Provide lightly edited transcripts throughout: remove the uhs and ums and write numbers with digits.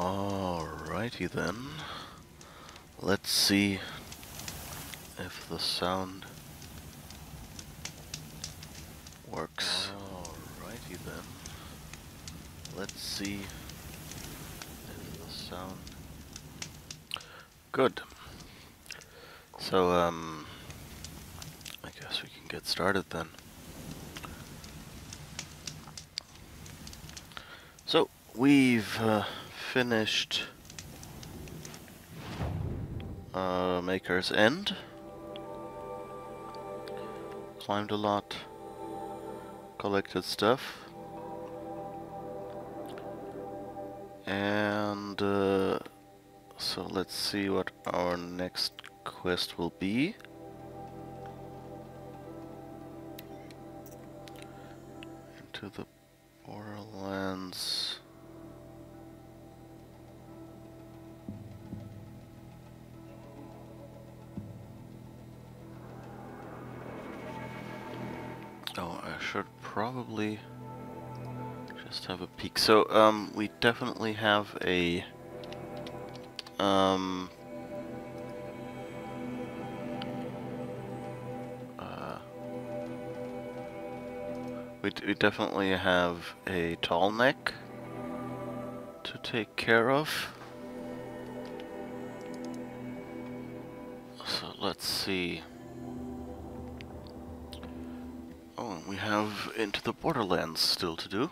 Alrighty then. Let's see if the sound works. Alrighty then. Let's see if the sound... Good. So, I guess we can get started then. So, we've finished Maker's End. Climbed a lot. Collected stuff. And so let's see what our next quest will be. Into the Borderlands. Oh, I should probably just have a peek. So, we definitely have a we definitely have a tall neck to take care of. So let's see. Oh, and we have Into the Borderlands still to do.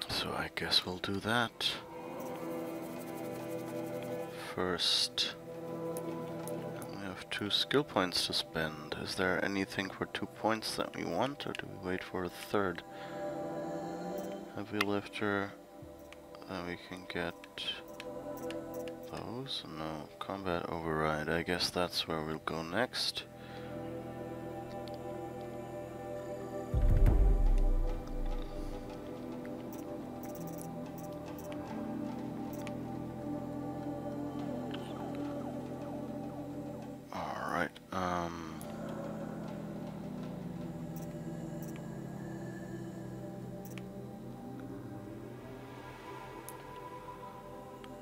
So I guess we'll do that first. And we have 2 skill points to spend. Is there anything for 2 points that we want, or do we wait for a third? Heavy lifter. Then we can get those. No, combat override. I guess that's where we'll go next. Alright,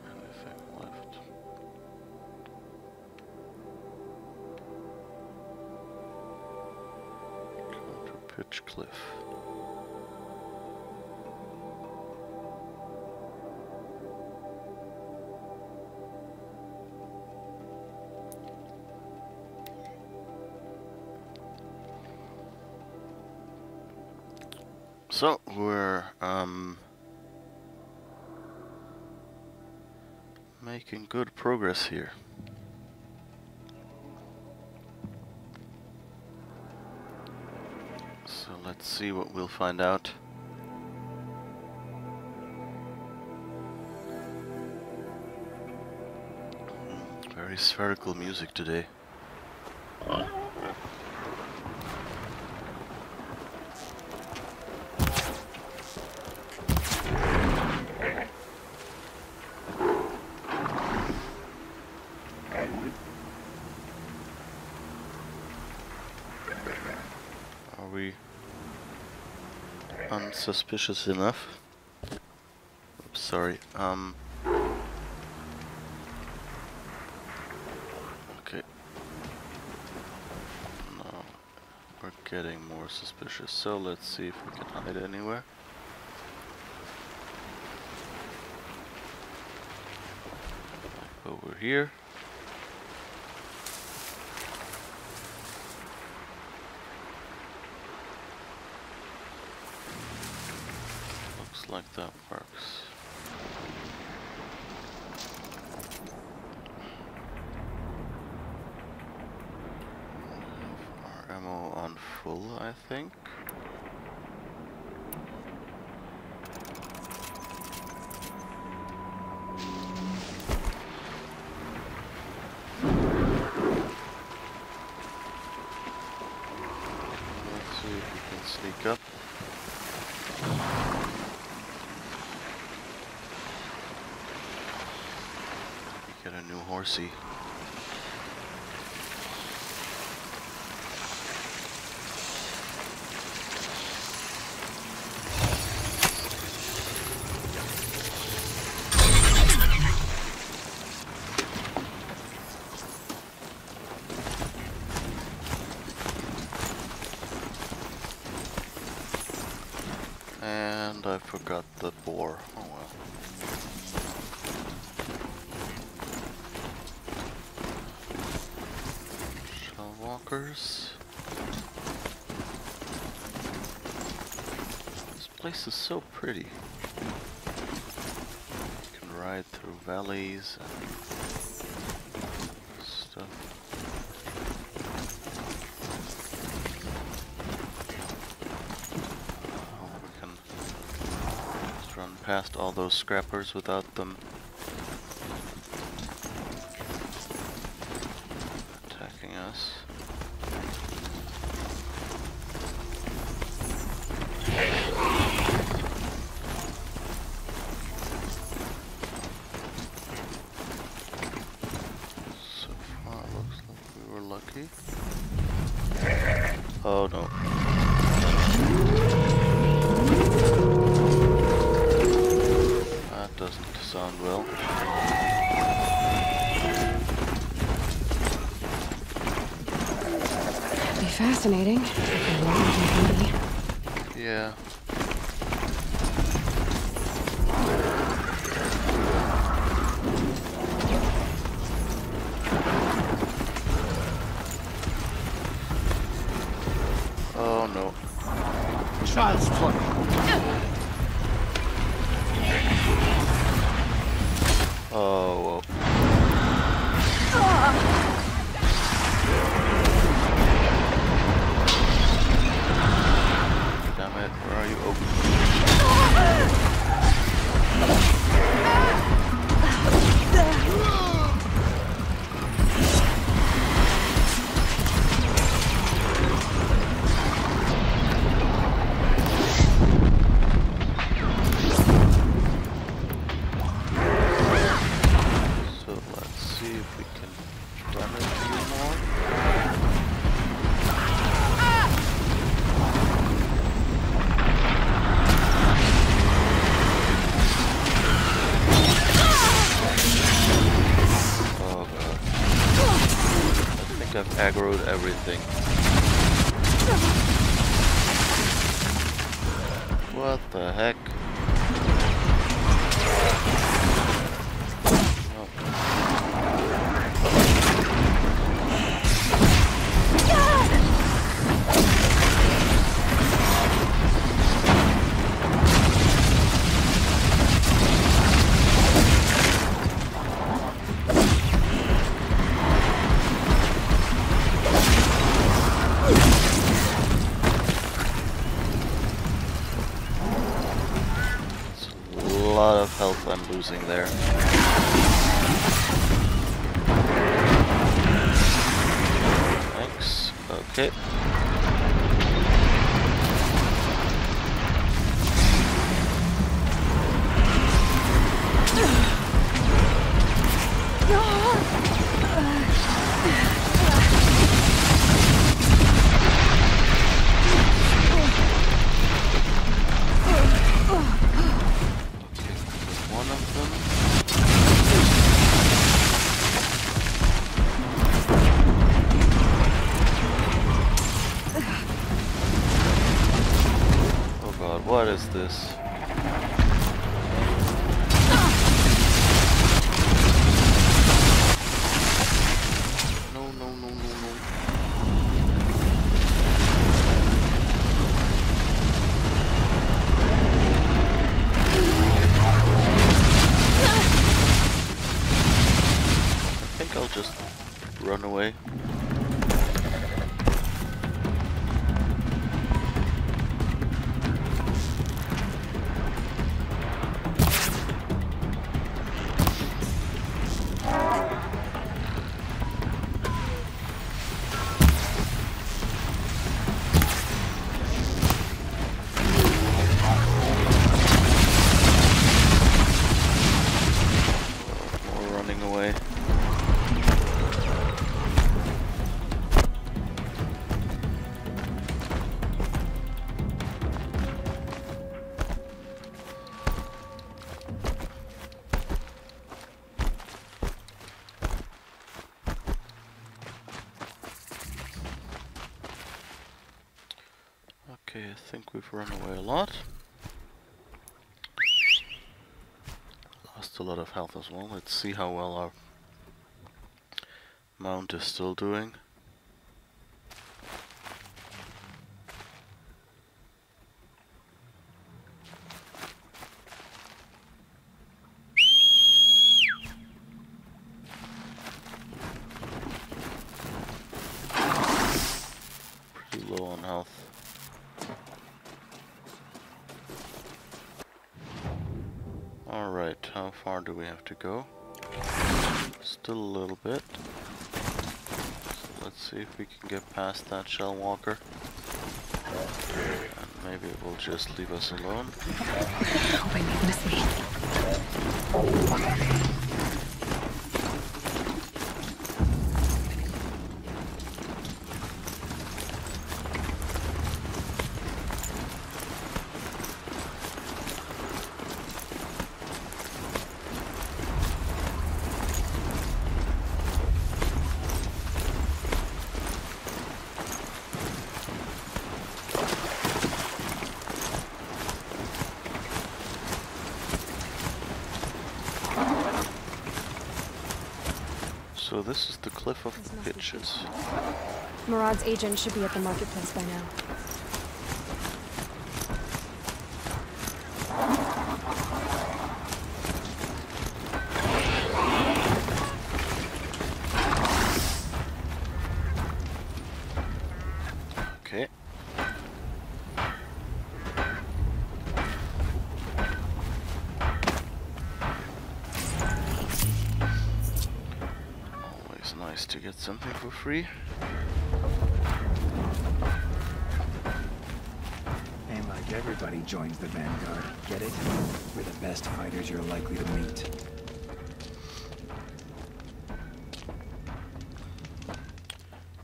anything left? Go to Pitch Cliff. So, we're, making good progress here. So, let's see what we'll find out. Very spherical music today. Are we unsuspicious enough? Oops, sorry. Okay. No, we're getting more suspicious. So let's see if we can hide anywhere. Like over here. Looks like that works. Our ammo on full, I think. Let's see if we can sneak up. Get a new horsey. walkers. This place is so pretty. You can ride through valleys and stuff. We can just run past all those scrappers without them attacking us. So far looks like we were lucky. Oh no. That doesn't sound well. Be fascinating. Yeah. Oh no. Child's play. Oh, whoa. Damn it, where are you? Oh. So let's see if we can damage you more. Oh god. I think I've aggroed everything. What the heck? A lot of health I'm losing there. Thanks. Okay. One of them. Oh god, what is this? No, no, no, no, no. I think I'll just run away. More running away. Okay, I think we've run away a lot. Lost a lot of health as well. Let's see how well our mount is still doing. health. Alright, how far do we have to go? Still a little bit. So let's see if we can get past that shell walker. And maybe it will just leave us alone. Hope I didn't miss me. So this is the Cliff of Pitches. Murad's agent should be at the marketplace by now. Okay. Always nice to get something for free. Ain't like everybody joins the Vanguard. Get it? We're the best fighters you're likely to meet.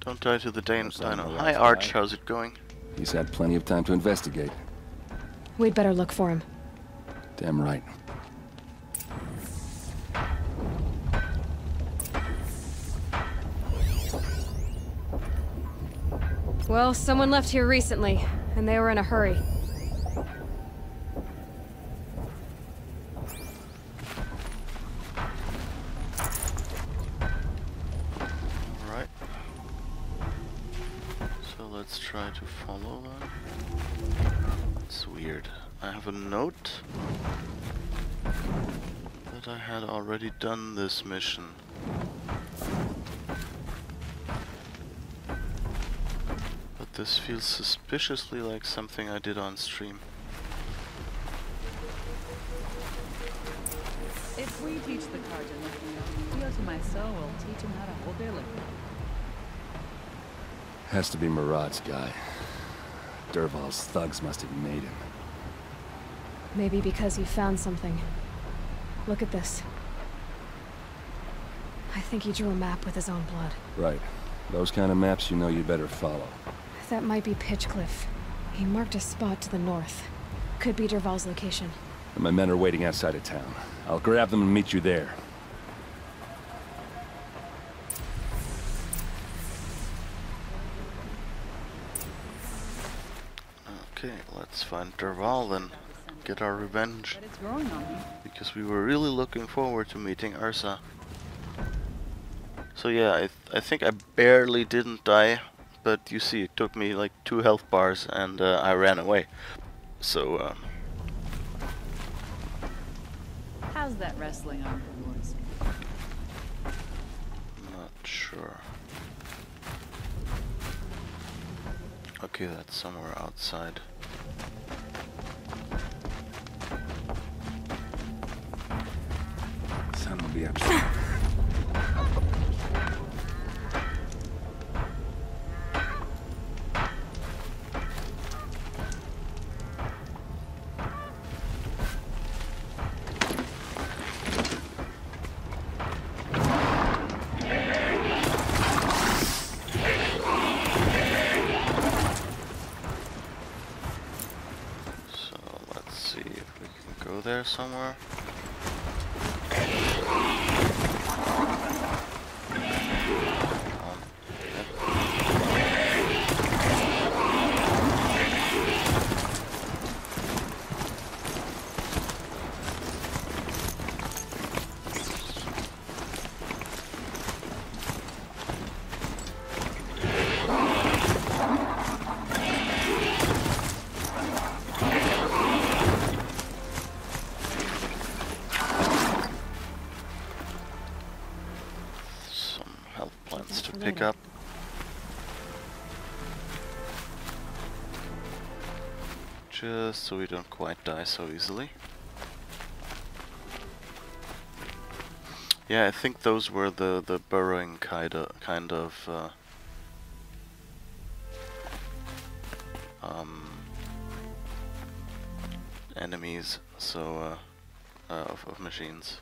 Don't die to the Danes, Dino. Hi Arch, how's it going? He's had plenty of time to investigate. We'd better look for him. Damn right. Well, someone left here recently, and they were in a hurry. Alright. So let's try to follow them. It's weird. I have a note that I had already done this mission. But this feels suspiciously like something I did on stream. If we teach the Carja nothing, Dios and my soul will teach him how to hold their liquor. Has to be Murad's guy. Dervahl's thugs must have made him. Maybe because he found something. Look at this. I think he drew a map with his own blood. Right. Those kind of maps you know you better follow. That might be Pitchcliff. He marked a spot to the north. Could be Dervahl's location. And my men are waiting outside of town. I'll grab them and meet you there. Okay, let's find Dervahl then. Get our revenge. But it's growing on me. Because we were really looking forward to meeting Ursa. So yeah, I think I barely didn't die. But you see, it took me like 2 health bars and I ran away. So, How's that wrestling arm of yours? not sure. Okay, that's somewhere outside. Sun will be up. So let's see if we can go there somewhere. Pick up. just so we don't quite die so easily. Yeah, I think those were the burrowing kind of enemies, so of machines.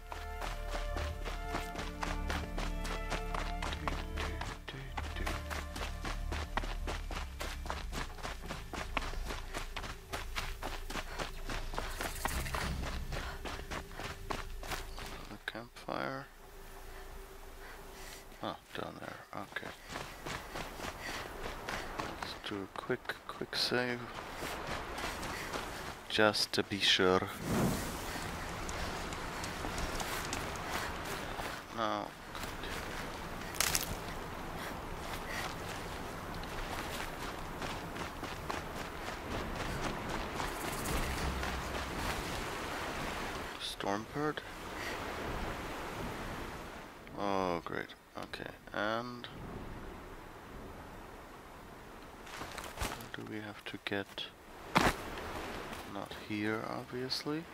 The campfire. Oh, down there. Okay. Let's do a quick save. Just to be sure. No. Stormbird? Oh, great. Okay, and where do we have to get? Not here, obviously.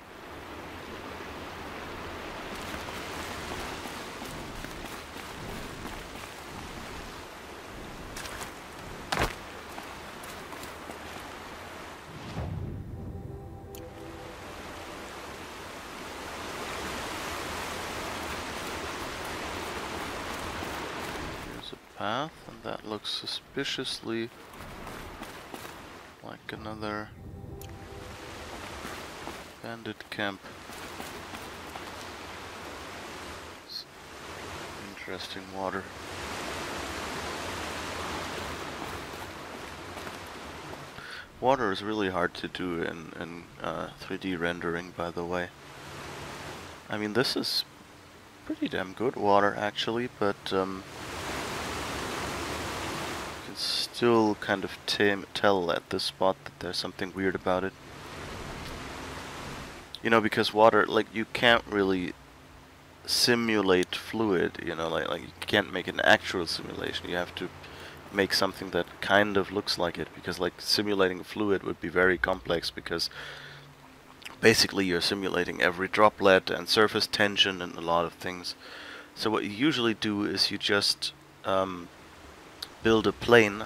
Here's a path, and that looks suspiciously like another bandit camp. Interesting water. Water is really hard to do in 3D rendering, by the way. I mean, this is pretty damn good water, actually, but you can still kind of tell at this spot that there's something weird about it. You know, because water, like, you can't really simulate fluid, you know, like you can't make an actual simulation. You have to make something that kind of looks like it, because like simulating fluid would be very complex, because basically you're simulating every droplet and surface tension and a lot of things. So what you usually do is you just build a plane,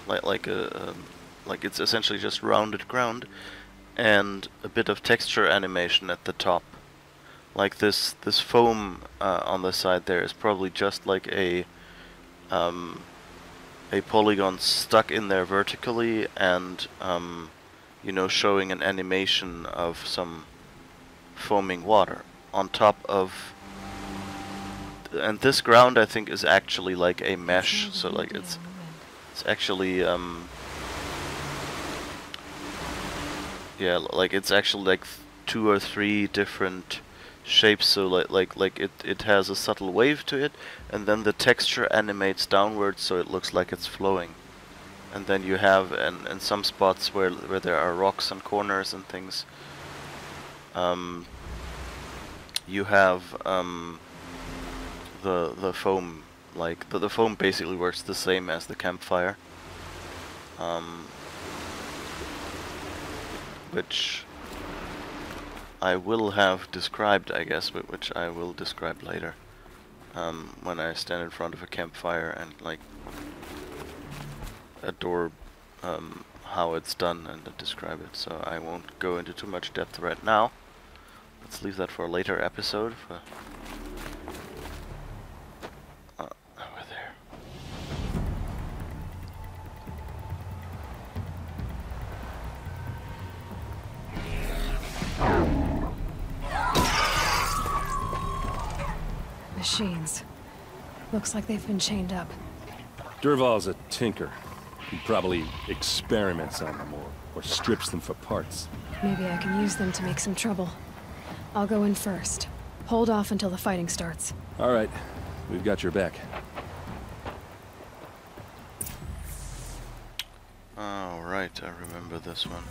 like it's essentially just rounded ground, and a bit of texture animation at the top. Like this foam on the side there is probably just like a polygon stuck in there vertically, and you know, showing an animation of some foaming water on top of. And this ground, I think, is actually like a mesh, so like it's actually yeah, like it's actually like 2 or 3 different shapes, so like it has a subtle wave to it, and then the texture animates downwards so it looks like it's flowing. And then you have in some spots where there are rocks and corners and things, you have the foam, like the foam basically works the same as the campfire, which I will have described, I guess, but which I will describe later, when I stand in front of a campfire and like adore how it's done and describe it. So I won't go into too much depth right now. Let's leave that for a later episode. Over there. Machines. Looks like they've been chained up. Dervahl's a tinker. He probably experiments on them or strips them for parts. Maybe I can use them to make some trouble. I'll go in first. Hold off until the fighting starts. All right, we've got your back. Oh, right, I remember this one.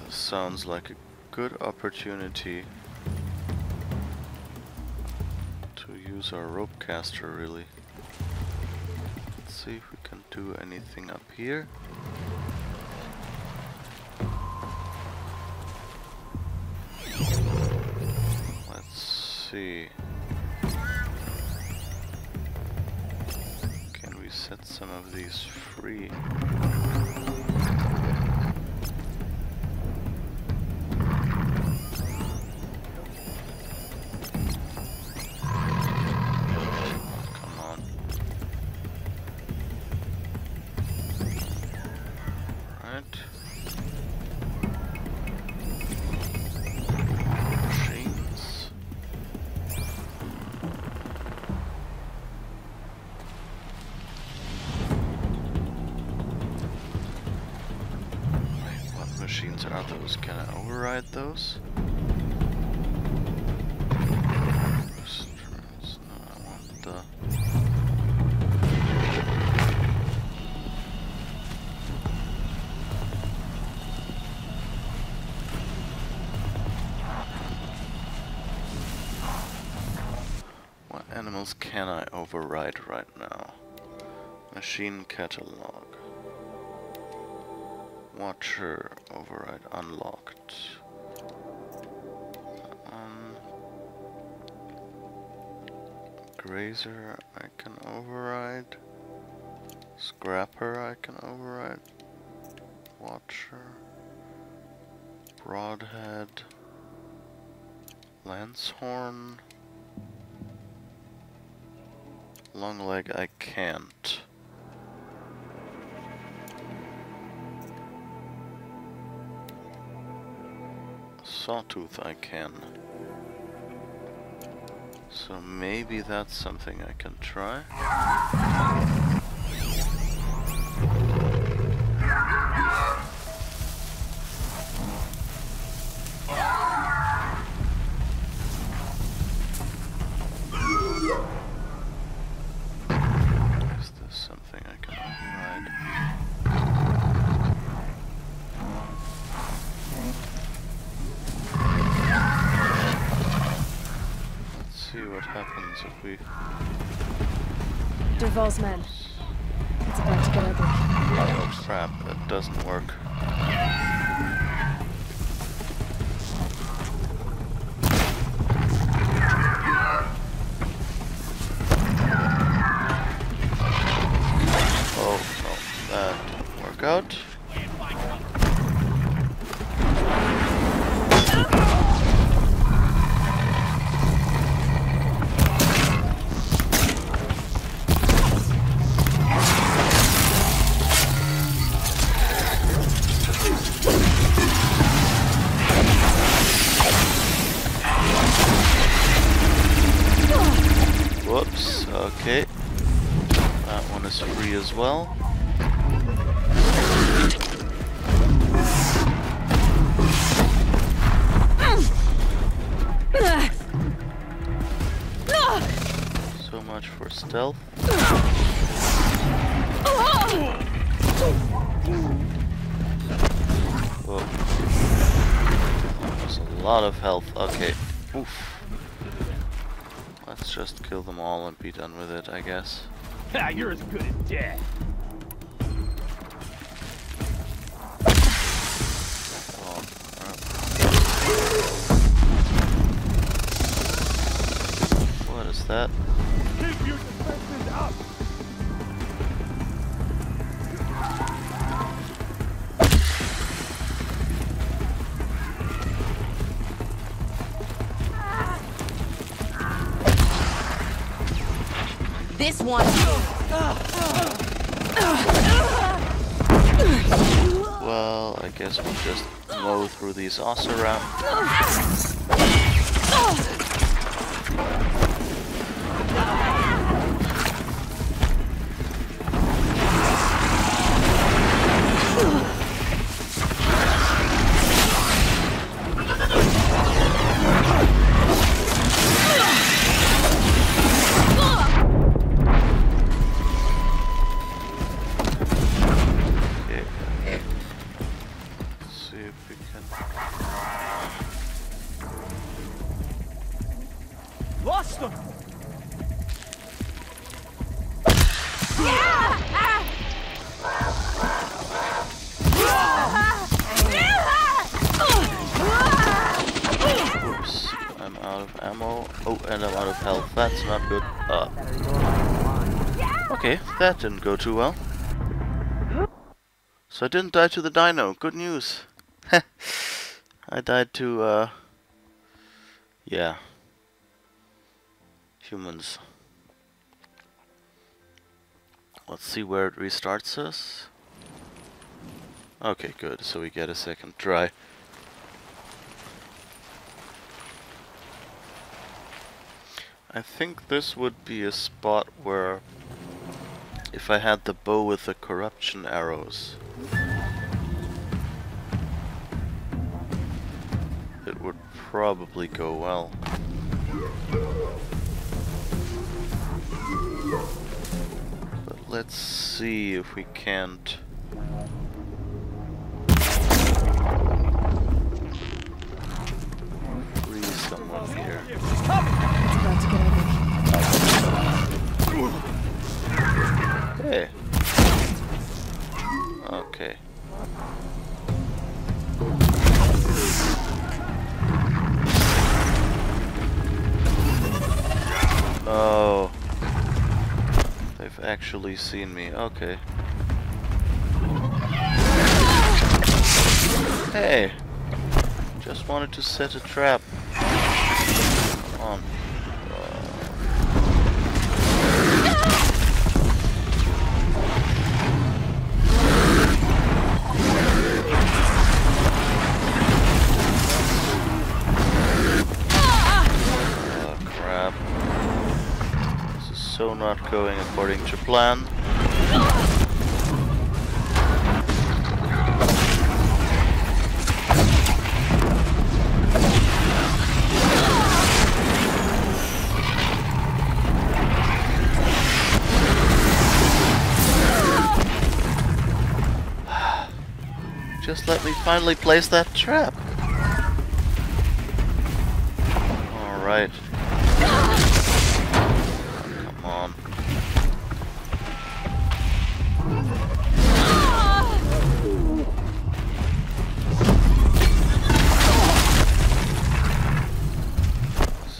This sounds like a good opportunity to use our rope caster, really. see if we can do anything up here. Let's see. Can we set some of these free? Machines are those? Can I override those? Restaurants. No, I want the... What animals can I override right now? Machine catalog. Watcher override unlocked. Grazer I can override. Scrapper I can override. Watcher. Broadhead. Lancehorn. Longleg I can't. Sawtooth I can. So maybe that's something I can try. Is this something I can override? See what happens if we... Derval's men. It's about to get ugly. Oh crap, that doesn't work. Oh no, that didn't work out. Whoops, okay. That one is free as well. So much for stealth. Whoa. That was a lot of health. Okay. Oof. Let's just kill them all and be done with it, I guess. Ha, you're as good as dead. Oh, what is that? Keep your defenses up. This one. Well, I guess we'll just mow through these Oseram. Lost them. out of ammo. Oh, and I'm out of health. That's not good. Okay, that didn't go too well. So I didn't die to the dino. Good news. I died to, yeah. Humans. Let's see where it restarts us. Okay, good. So we get a second try. I think this would be a spot where, if I had the bow with the corruption arrows, it would probably go well. But let's see if we can't. Freeze someone here. It's about to get ugly. Hey. Okay. Oh. They've actually seen me. Okay. Hey. Just wanted to set a trap. Come on. So not going according to plan. Just let me finally place that trap. All right.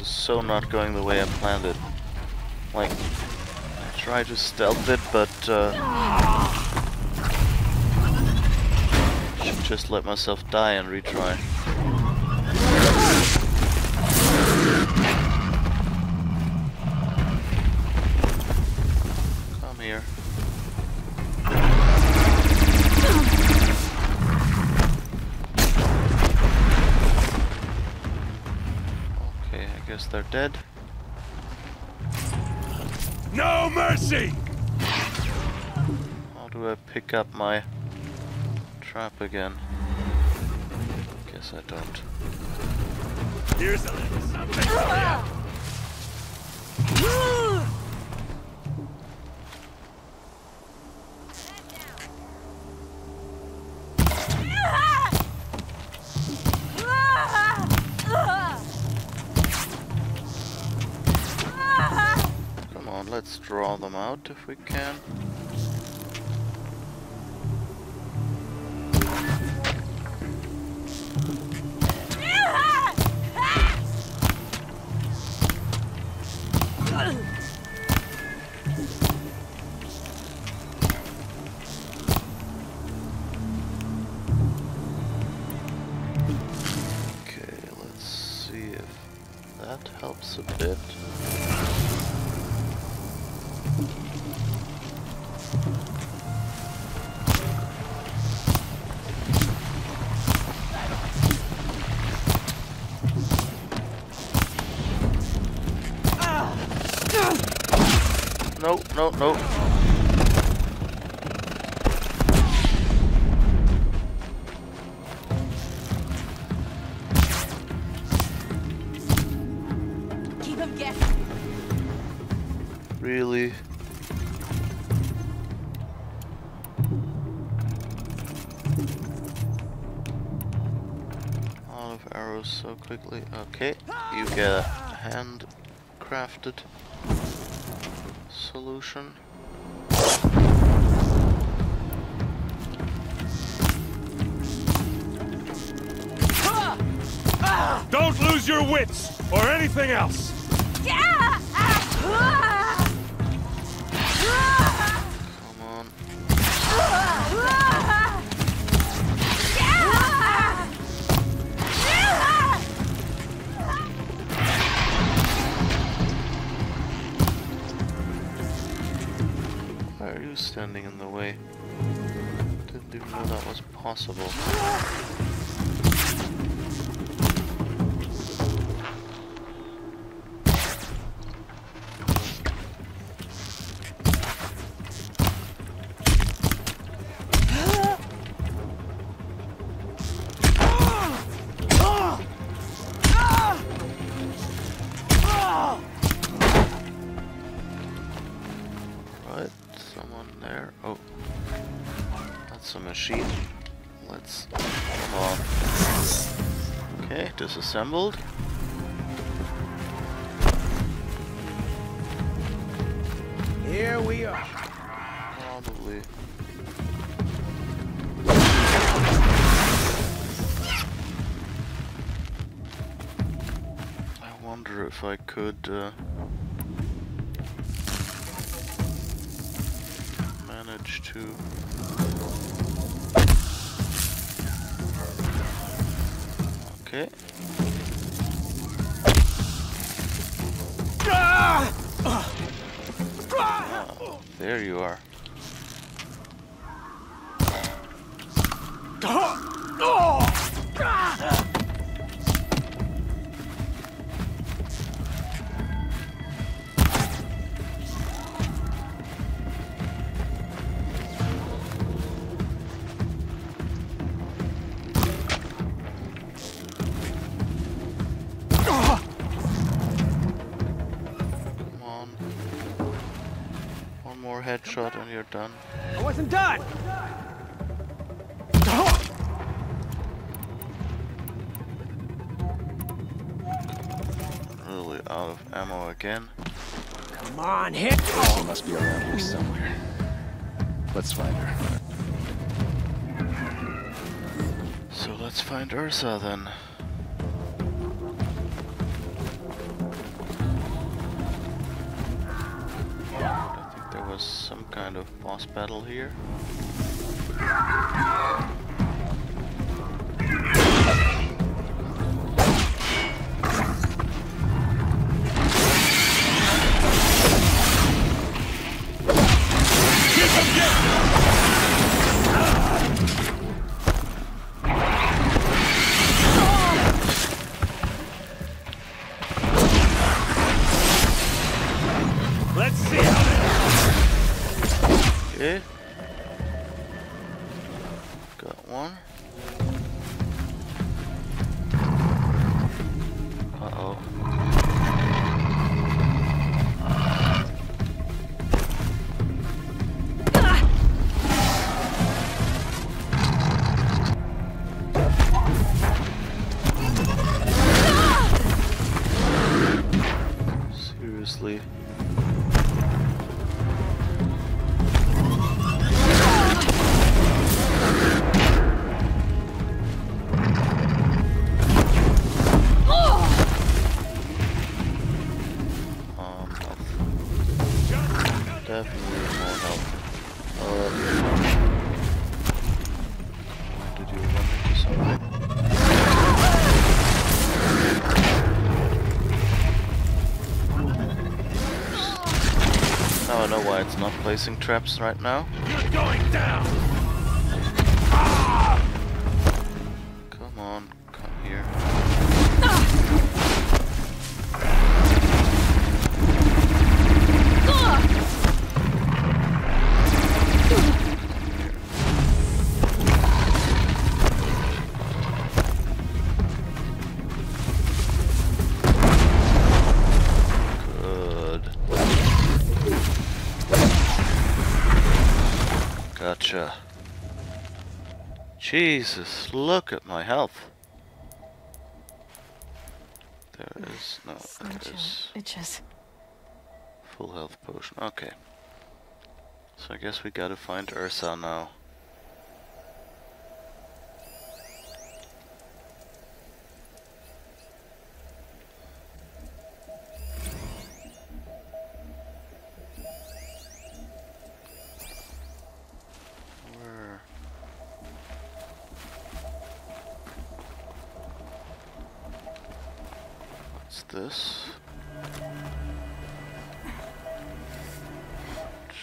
So not going the way I planned it. Like, I tried to stealth it, but should just let myself die and retry. Come here. Guess they're dead. No mercy! How do I pick up my trap again? Guess I don't. Here's a little something for you. Let's draw them out if we can. Okay, let's see if that helps a bit. No. Keep him guessing. Really? Out of arrows so quickly. Okay, you get a handcrafted solution. Don't lose your wits or anything else. Yeah! Come on. Why are you standing in the way? Didn't even know that was possible. Right, someone there. Oh, that's a machine. Let's come on. Okay, disassembled. Here we are. Probably. I wonder if I could manage to okay. Ah, there you are. Come on. One more headshot and you're done. I wasn't done. Really out of ammo again. Come on, hit. She must be around here somewhere. Let's find her. So let's find Ursa then. I think there was some kind of boss battle here. Let's see how Okay. Got one. Uh-oh. Seriously. Definitely more help. Did you run into something? Now I know why it's not placing traps right now. you're going down. Come on, come here. Good. Gotcha. Jesus, look at my health. There is no, there is Itches. full health potion. Okay. So I guess we gotta find Ursa now. What's this?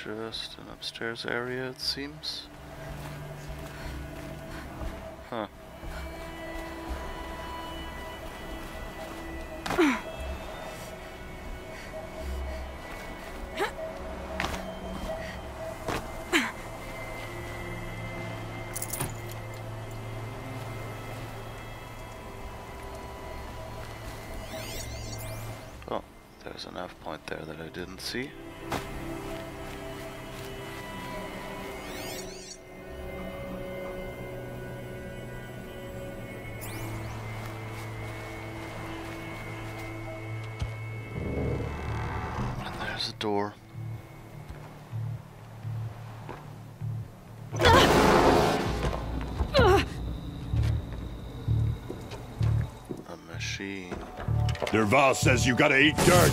Just an upstairs area, it seems. Huh. Oh, there's an F point there that I didn't see. And there's a door. A machine. Derval says you gotta eat dirt.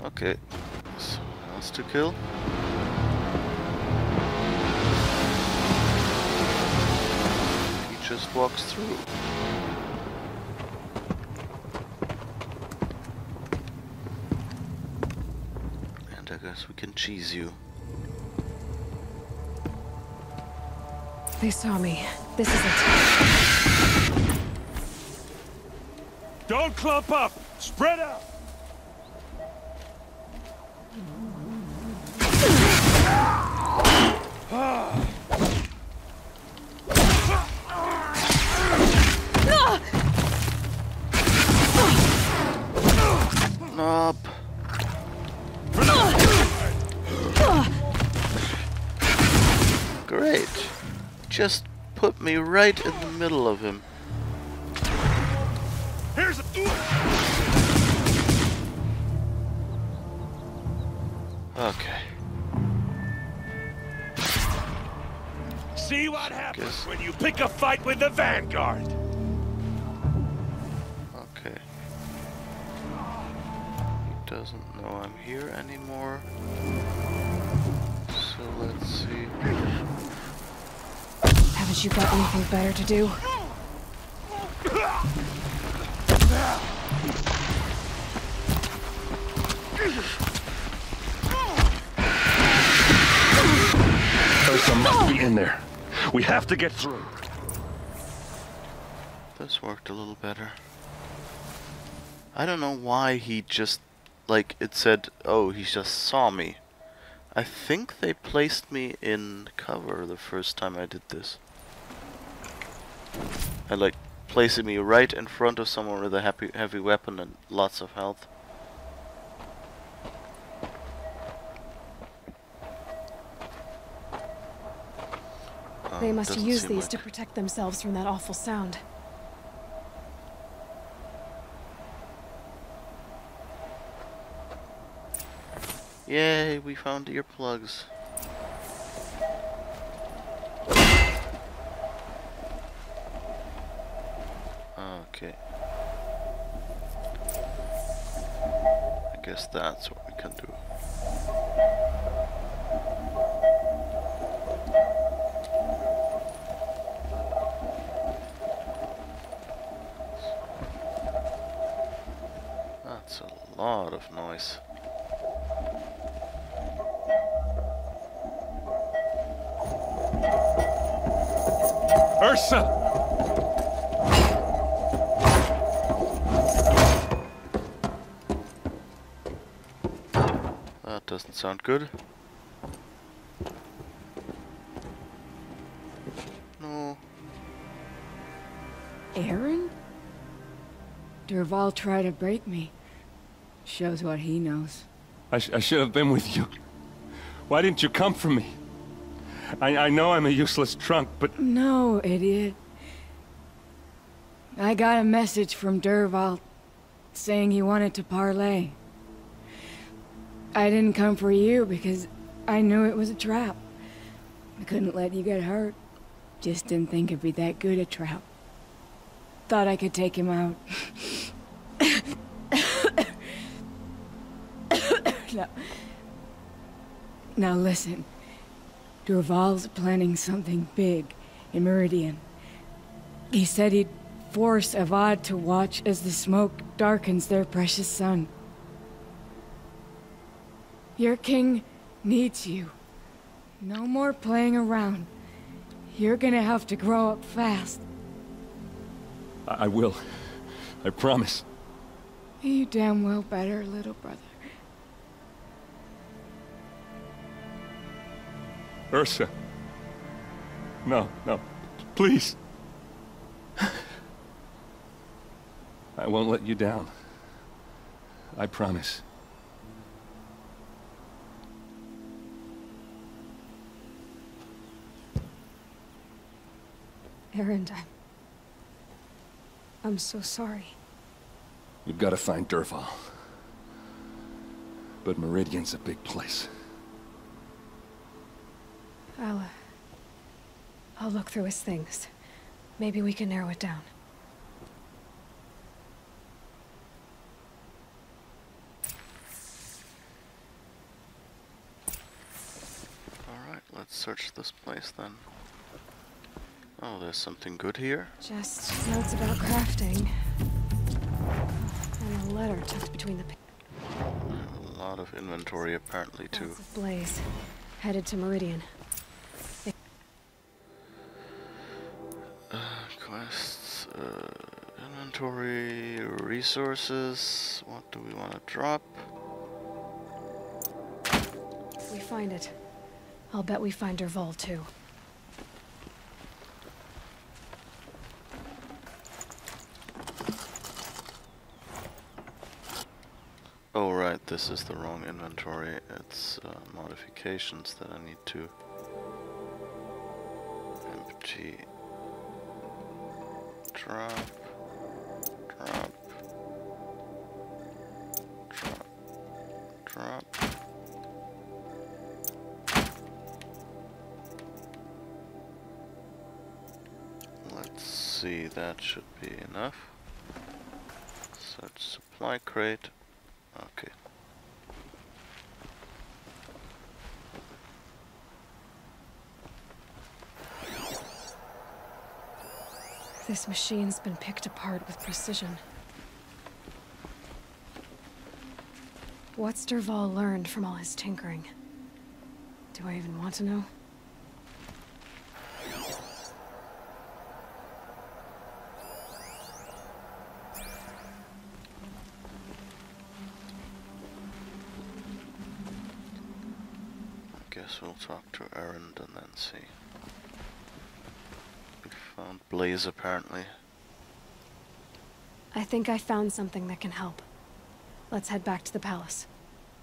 Okay, someone else to kill. He just walks through. And I guess we can cheese you. They saw me. This is it. Don't clump up. Spread out. Knob. Great. Just put me right in the middle of him. Here's a... Okay. See what happens Guess. when you pick a fight with the Vanguard. Okay. He doesn't know I'm here anymore. So let's see. Haven't you got anything better to do? Ursa must be in there. We have to get through. This worked a little better. I don't know why he just, like, it said, oh, he just saw me. I think they placed me in cover the first time I did this. I like placing me right in front of someone with a heavy weapon and lots of health. They must Doesn't use seem these like- to protect themselves from that awful sound. Yay, we found earplugs. Okay. I guess that's what we can do. That's a lot of noise. Ursa! That doesn't sound good. No. Aaron? Derval tried to break me. Shows what he knows. I should have been with you. Why didn't you come for me? I know I'm a useless trunk, but... No, idiot. I got a message from Derval saying he wanted to parlay. I didn't come for you because I knew it was a trap. I couldn't let you get hurt. Just didn't think it'd be that good a trap. Thought I could take him out. Now listen. Derval's planning something big. in Meridian. He said he'd force Avad to watch as the smoke darkens their precious sun. Your king needs you. No more playing around. You're gonna have to grow up fast. I will. I promise. You damn well better, little brother. Ursa. No, no. Please. I won't let you down. I promise. Erend, I'm so sorry. We've got to find Dervahl. But Meridian's a big place. I'll look through his things. Maybe we can narrow it down. Alright, let's search this place then. Oh, there's something good here. Just notes about crafting. And a letter tucked between the A lot of inventory apparently too. Lots of Blaze. Headed to Meridian. Quests, inventory, resources. What do we want to drop? If we find it, I'll bet we find Dervahl too. Oh right, this is the wrong inventory. It's modifications that I need to empty. Drop, drop, drop, drop. Let's see, that should be enough. Search supply crate. Okay. This machine's been picked apart with precision. What's Dervahl learned from all his tinkering? Do I even want to know? I guess we'll talk to Erend and then see. We found Blaze apparently. I think I found something that can help. Let's head back to the palace.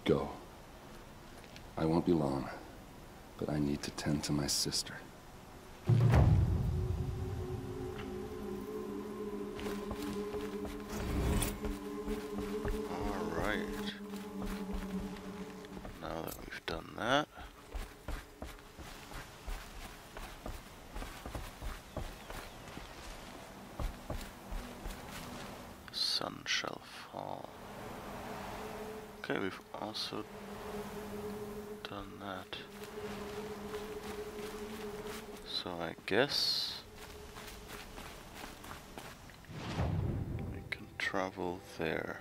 Go. I won't be long, but I need to tend to my sister. Alright. Now that we've done that, sun shall fall. Okay, we've also done that. So I guess we can travel there.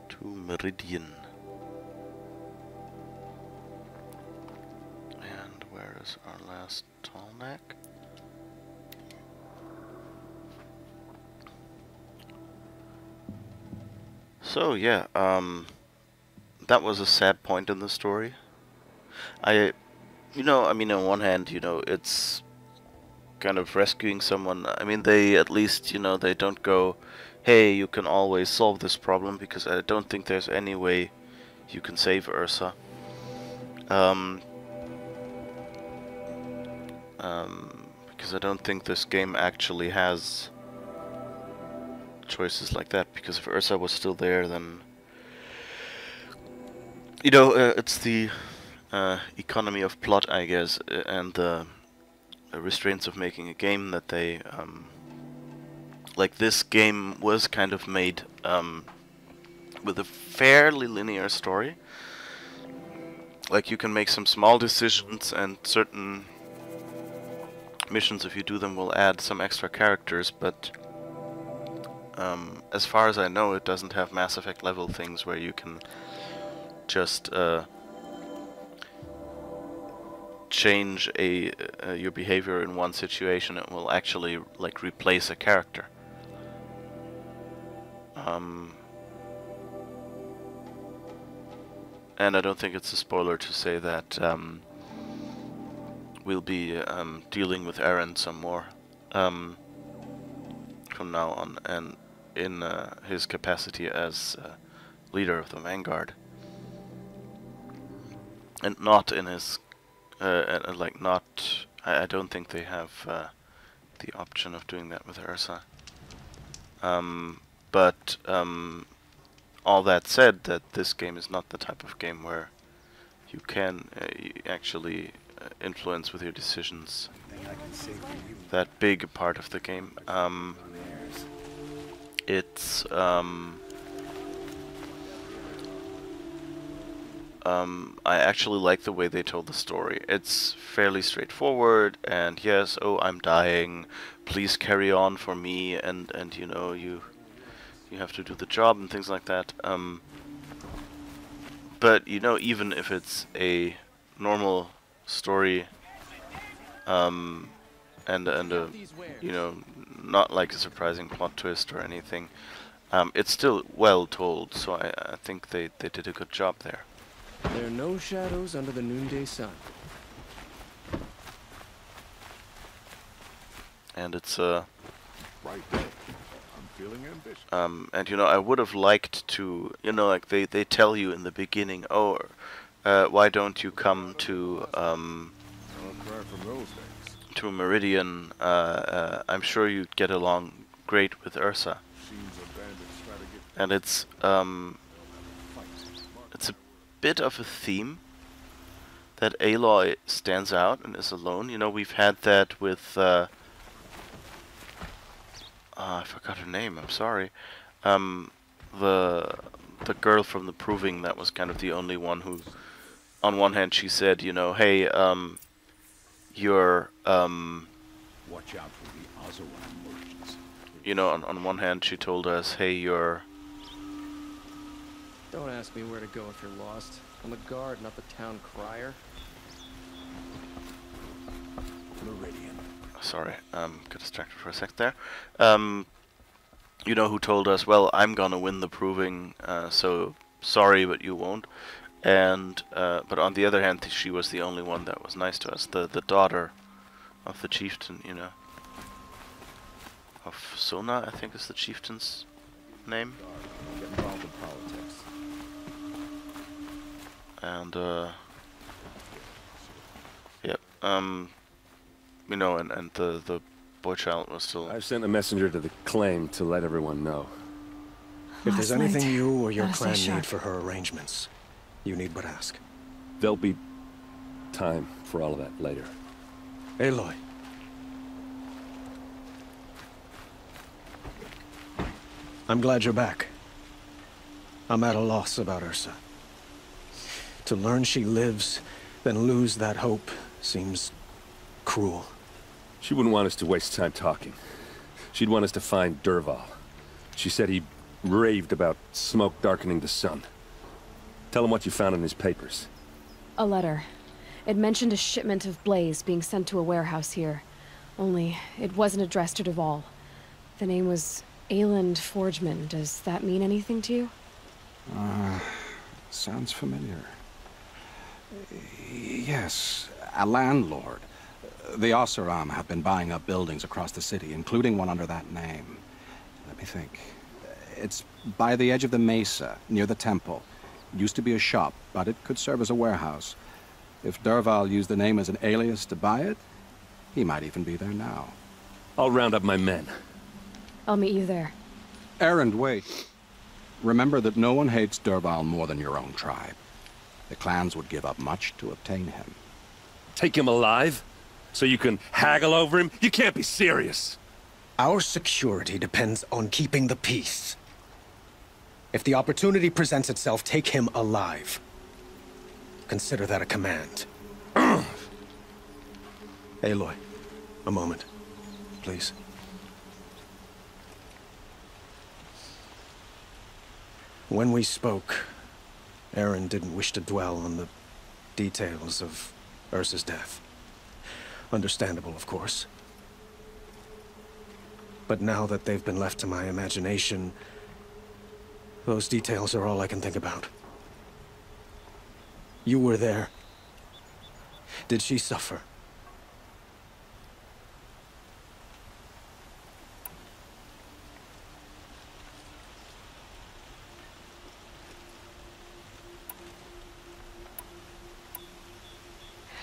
To Meridian. And where is our last tall neck? So yeah, that was a sad point in the story. I mean, on one hand, it's kind of rescuing someone. I mean, they at least, they don't go, hey, you can always solve this problem, because I don't think there's any way you can save Ursa. Because I don't think this game actually has choices like that, because if Ursa was still there, then it's the economy of plot, I guess, and the restraints of making a game that they like this game was kind of made with a fairly linear story. Like you can make some small decisions, and certain missions, if you do them, will add some extra characters, but as far as I know, it doesn't have Mass Effect level things where you can just change your behavior in one situation. It will actually like replace a character. And I don't think it's a spoiler to say that we'll be dealing with Aaron some more from now on, and in his capacity as leader of the Vanguard, and not in his like not. I don't think they have the option of doing that with Ursa. But all that said, that this game is not the type of game where you can actually influence with your decisions that big a part of the game. It's I actually like the way they told the story. It's fairly straightforward, and yes, oh, I'm dying, please carry on for me, and you know, you have to do the job and things like that. But you know, even if it's a normal story, and a, you know, not like a surprising plot twist or anything, it's still well told. So I think they did a good job there. There are no shadows under the noonday sun. And it's Right there. I'm feeling ambitious. and you know, I would have liked to, you know, like they tell you in the beginning, oh, why don't you come to Don't cry from those days. to Meridian? I'm sure you'd get along great with Ursa. Seems a bandit strategy. And it's a bit of a theme that Aloy stands out and is alone. You know, we've had that with I forgot her name, I'm sorry. The girl from the Proving, that was kind of the only one who, on one hand she said, you know, hey, you're Watch out for the Ozoran merchants. you know, on one hand she told us, hey, you're Don't ask me where to go if you're lost. I'm the guard, not the town crier. Meridian. sorry, got distracted for a sec there. You know, who told us, well, I'm gonna win the Proving, so sorry, but you won't. And but on the other hand, she was the only one that was nice to us. The daughter of the chieftain, you know, of Sona, I think is the chieftain's name. Get involved in politics. And yep, you know, and the boy child was still. I've sent a messenger to the claim to let everyone know. If there's Last anything night. you or your Gotta stay clan sharp. need for her arrangements, you need but ask. There'll be time for all of that later. Aloy. I'm glad you're back. I'm at a loss about Ursa. To learn she lives, then lose that hope, seems cruel. She wouldn't want us to waste time talking. She'd want us to find Dervahl. She said he raved about smoke darkening the sun. Tell him what you found in his papers. A letter. It mentioned a shipment of blaze being sent to a warehouse here. Only, it wasn't addressed to Dervahl. The name was Ayland Forgeman. Does that mean anything to you? Sounds familiar. Yes, a landlord. The Oseram have been buying up buildings across the city, including one under that name. Let me think. It's by the edge of the mesa, near the temple. Used to be a shop, but it could serve as a warehouse. If Dervahl used the name as an alias to buy it, he might even be there now. I'll round up my men. I'll meet you there. Errand, wait. Remember that no one hates Dervahl more than your own tribe. The clans would give up much to obtain him. Take him alive? So you can haggle over him? You can't be serious. Our security depends on keeping the peace. If the opportunity presents itself, take him alive. Consider that a command. Aloy, a moment, please. When we spoke, Aaron didn't wish to dwell on the details of Ursa's death. Understandable, of course. But now that they've been left to my imagination, those details are all I can think about. You were there. Did she suffer?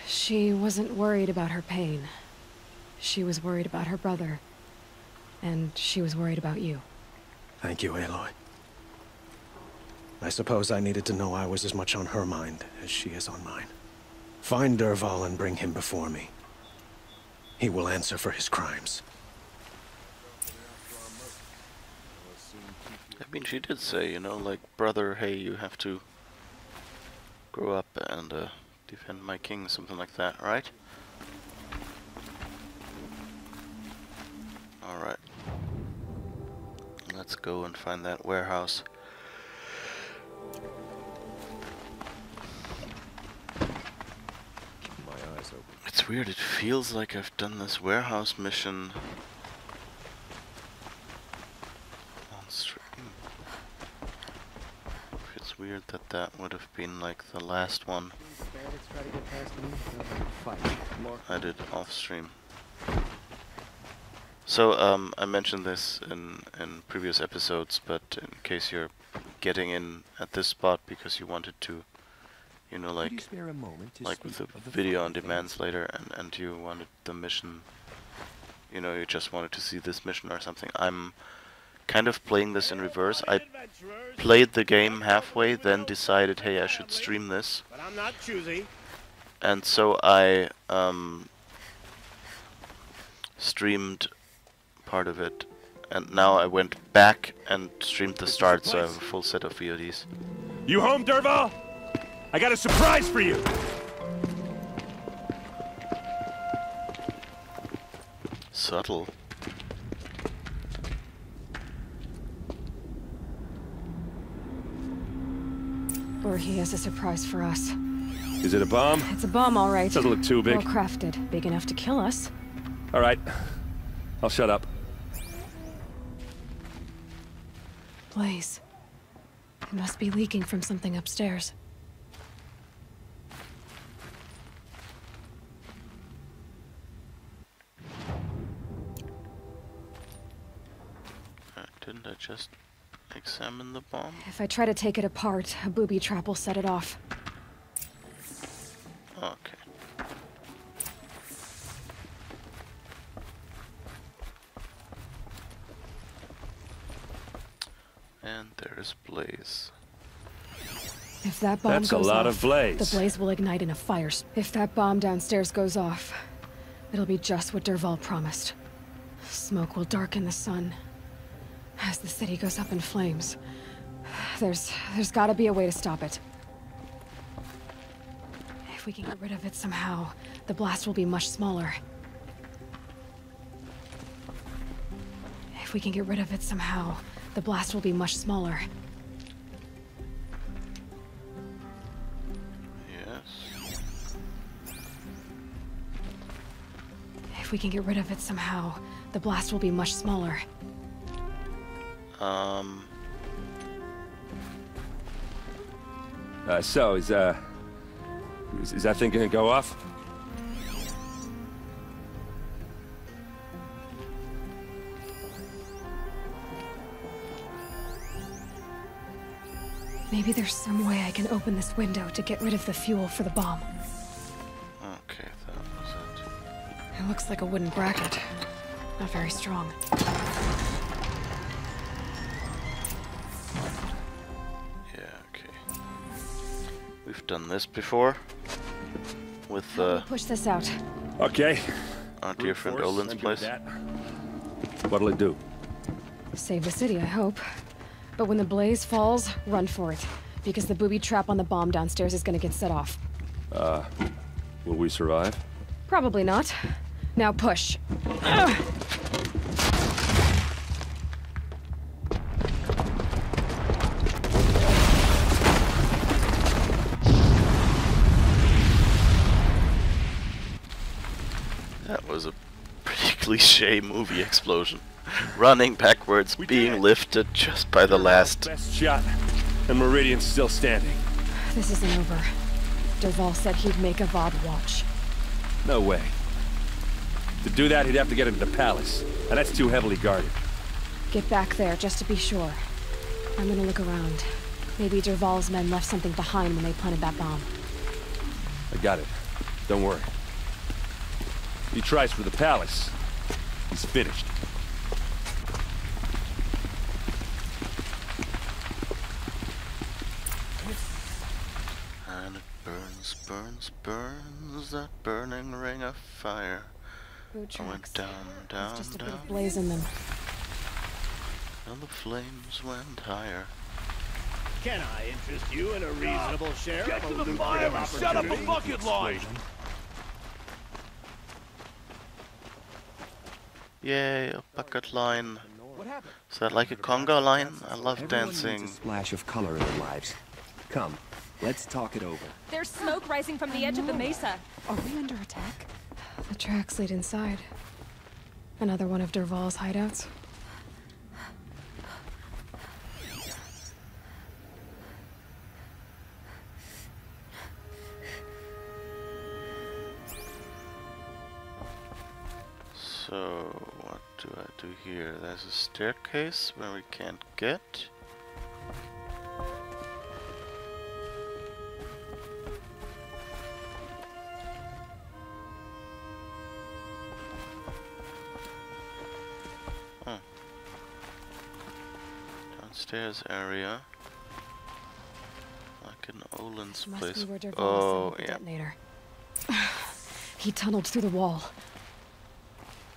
She wasn't worried about her pain. She was worried about her brother. And she was worried about you. Thank you, Aloy. I suppose I needed to know I was as much on her mind as she is on mine. Find Dervahl and bring him before me. He will answer for his crimes. I mean, she did say, you know, like, brother, hey, you have to grow up and defend my king, something like that, right? Alright. Let's go and find that warehouse. My eyes open. It's weird, it feels like I've done this warehouse mission on stream. It's weird that that would have been like the last one I did off stream. So I mentioned this in previous episodes, but in case you're getting in at this spot because you wanted to, you know, like with the video on demands later, and you wanted the mission, you know, you just wanted to see this mission or something. I'm kind of playing this in reverse. I played the game halfway, then decided, hey, I should stream this. But I'm not choosy. And so I streamed part of it, and now I went back and streamed the start, so I have a full set of VODs. You home, Dervahl? I got a surprise for you. Subtle. Or he has a surprise for us. Is it a bomb? It's a bomb, all right. Doesn't look too big. Well crafted. Big enough to kill us. All right. I'll shut up. Blaze. It must be leaking from something upstairs. Didn't I just examine the bomb? If I try to take it apart, a booby trap will set it off. Okay. And there's Blaze. If that bomb That's goes a lot off, of blaze. the blaze will ignite in a fire. If that bomb downstairs goes off, it'll be just what Dervahl promised. Smoke will darken the sun as the city goes up in flames. There's gotta be a way to stop it. If we can get rid of it somehow, the blast will be much smaller. If we can get rid of it somehow, the blast will be much smaller. Yes. If we can get rid of it somehow, the blast will be much smaller. So is that thing gonna go off? Maybe there's some way I can open this window to get rid of the fuel for the bomb. Okay, that was it. It looks like a wooden bracket. Not very strong. Yeah, okay. We've done this before. With Push this out. Okay. our dear friend Olin's place. What'll it do? Save the city, I hope. But when the blaze falls, run for it. Because the booby trap on the bomb downstairs is gonna get set off. Will we survive? Probably not. Now push. Ugh. That was a pretty cliche movie explosion. Running backwards, being lifted just by the last. Best shot, and Meridian's still standing. This isn't over. Dervahl said he'd make a VOD watch. No way. To do that, he'd have to get into the palace, and that's too heavily guarded. Get back there, just to be sure. I'm gonna look around. Maybe Dervahl's men left something behind when they planted that bomb. I got it. Don't worry. If he tries for the palace, he's finished. And it burns, burns, burns, that burning ring of fire. Boot I went tracks. down, down, Just a bit down, of blaze in them. and the flames went higher. Can I interest you in a reasonable share Get of to a the lucrative fire and set up a opportunity? bucket line! Yay, a bucket line. What happened? Is that like a conga line? I love Everyone dancing. needs a splash of color in their lives. Come, let's talk it over. There's smoke rising from the edge of the mesa. Are we under attack? The tracks lead inside. Another one of Dervahl's hideouts. So, what do I do here? There's a staircase where we can't get. Oh. Downstairs area. Like in Olin's Must place. be where Dervahl Oh, set up the yeah. detonator. He tunneled through the wall.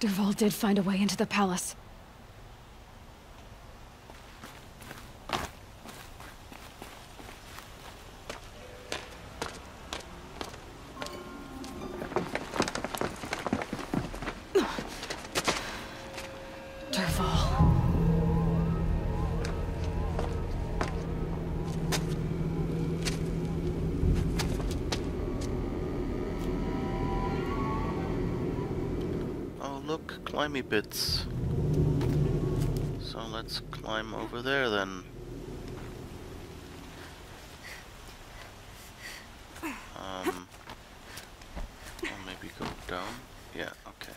Dervahl did find a way into the palace. Dervahl. Oh look, climby bits. So let's climb over there then. Or maybe go down. Yeah, okay.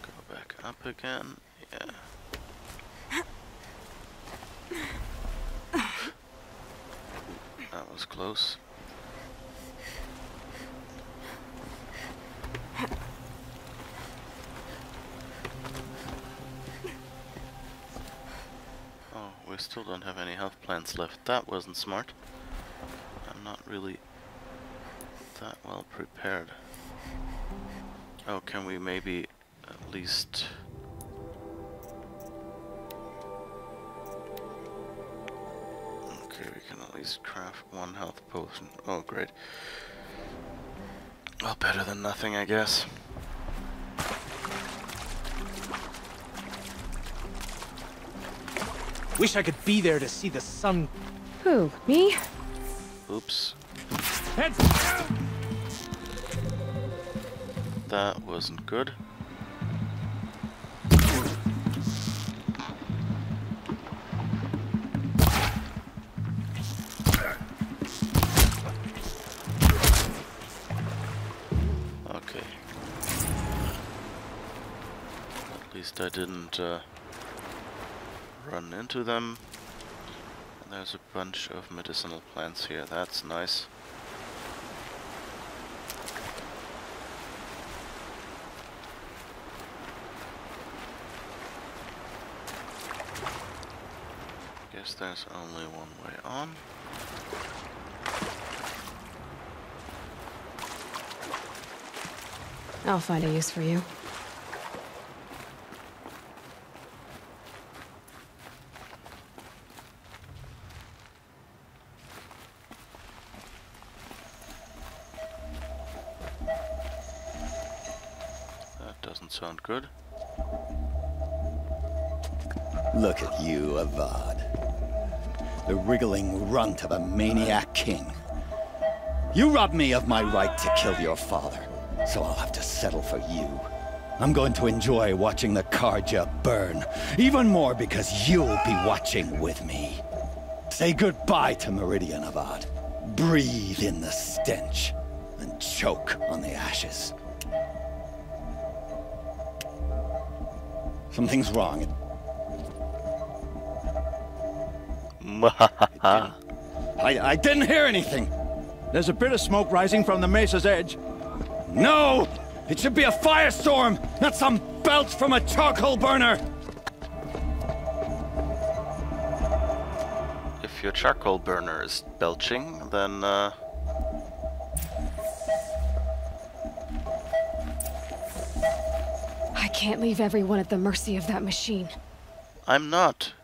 Go back up again. Yeah. That was close. Oh, we still don't have any health plants left. That wasn't smart. I'm not really that well prepared. Oh, can we maybe at least... Okay, we can at least craft one health potion. Oh, great. Well, better than nothing, I guess. Wish I could be there to see the sun. Who? Me? Oops. Heads down! That wasn't good. Okay. At least I didn't run into them. And there's a bunch of medicinal plants here. That's nice. Guess there's only one way on. I'll find a use for you. That doesn't sound good. Look at you, Avad. The wriggling runt of a maniac king. You robbed me of my right to kill your father, so I'll have to settle for you. I'm going to enjoy watching the Karja burn, even more because you'll be watching with me. Say goodbye to Meridian, Avad. Breathe in the stench, and choke on the ashes. Something's wrong. I didn't hear anything. There's a bit of smoke rising from the mesa's edge. No! It should be a firestorm, not some belch from a charcoal burner! If your charcoal burner is belching, then I can't leave everyone at the mercy of that machine. I'm not.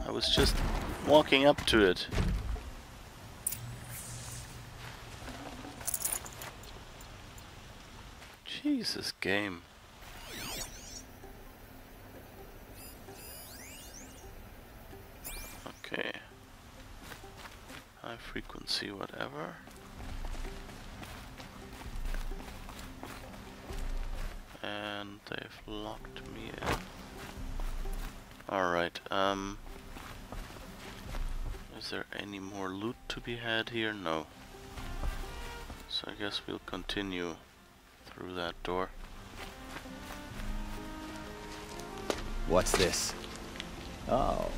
I was just walking up to it. Jesus, game. Okay. High frequency, whatever. And they've locked me in. Alright, is there any more loot to be had here? No. So I guess we'll continue through that door. What's this? Oh.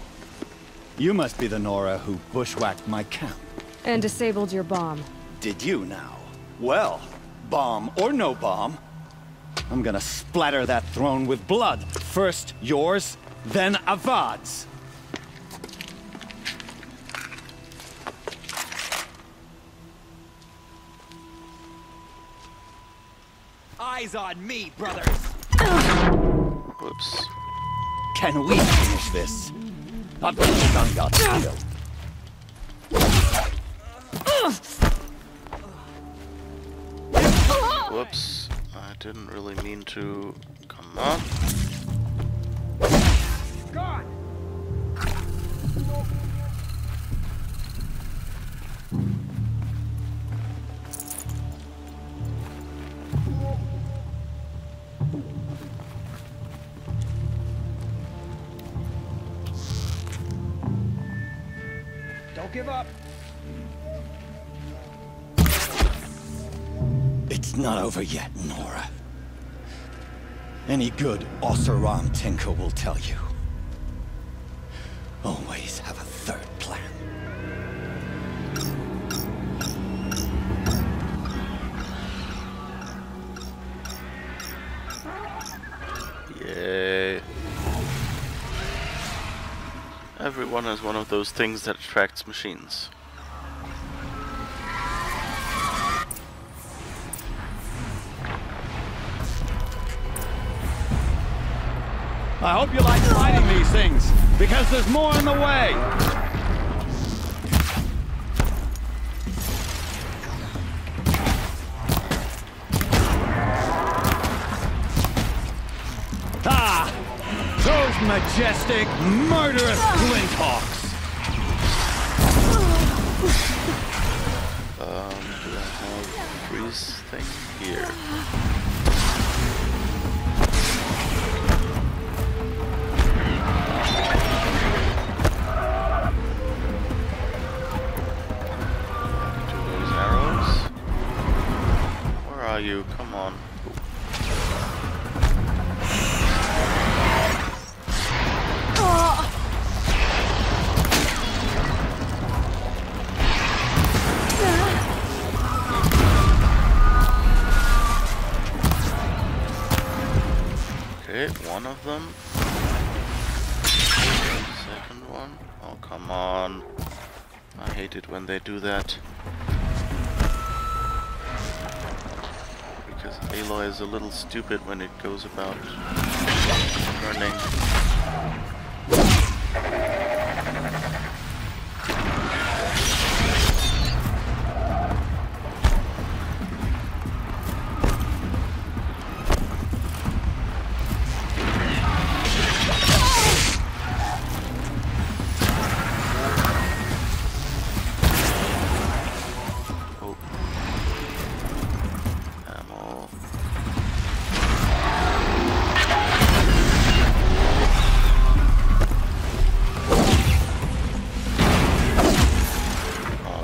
You must be the Nora who bushwhacked my camp. And disabled your bomb. Did you now? Well, bomb or no bomb, I'm gonna splatter that throne with blood. First yours, then Avad's. Eyes on me, brothers! Whoops. Can we finish this? I've done got killed. Whoops. I didn't really mean to. Come on. God! Don't give up. It's not over yet, Nora. Any good Oseram tinker will tell you. Always have a third plan. Yay. Everyone has one of those things that attracts machines. I hope you like fighting these things, because there's more in the way! Ah! Those majestic, murderous flinthawks! Do I have a freeze thing here? You come on. Okay, one of them. Second one. Oh, come on. I hate it when they do that. because Aloy is a little stupid when it goes about running.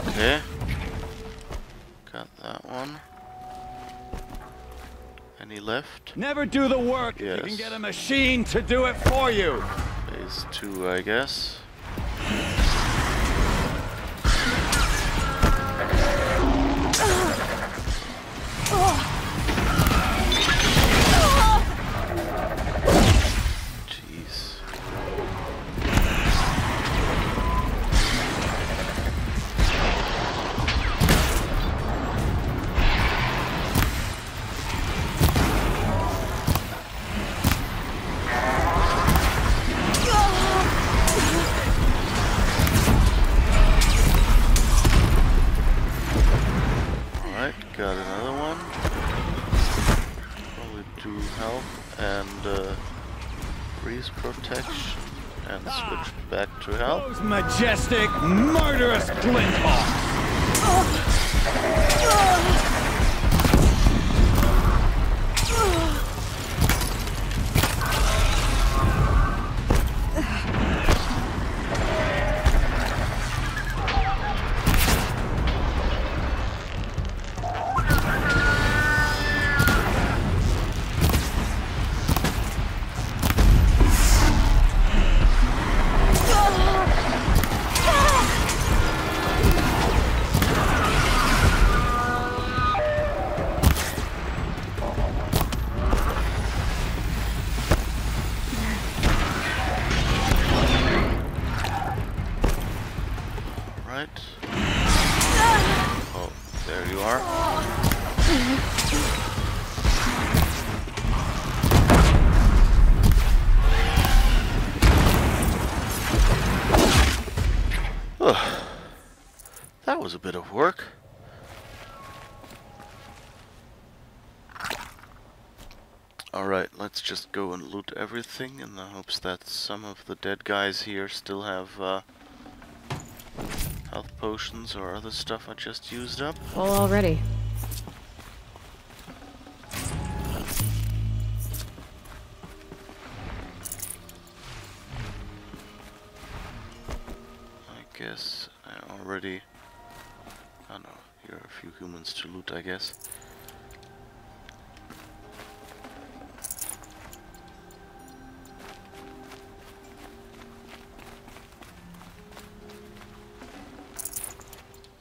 Okay, got that one. Any left? Never do the work if you can get a machine to do it for you. Phase 2, I guess. Jeez. Got another one. Probably do health and freeze protection and switch back to health. Those majestic, murderous glinthawks! Oh, there you are. Oh, that was a bit of work. Alright, let's just go and loot everything in the hopes that some of the dead guys here still have health potions or other stuff I just used up. Full already. I guess I already... Oh no, here are a few humans to loot, I guess.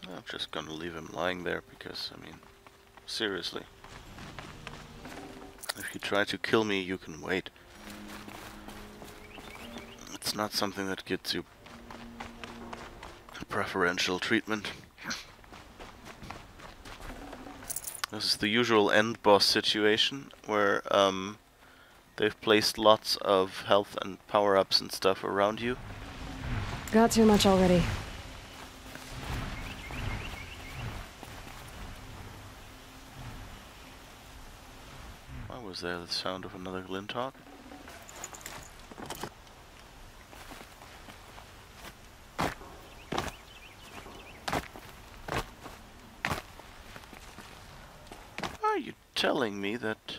I'm just gonna leave him lying there because, I mean, seriously. If you try to kill me, you can wait. It's not something that gets you preferential treatment. This is the usual end boss situation where they've placed lots of health and power-ups and stuff around you. Got too much already. Why was there the sound of another Glinthawk? Are you telling me that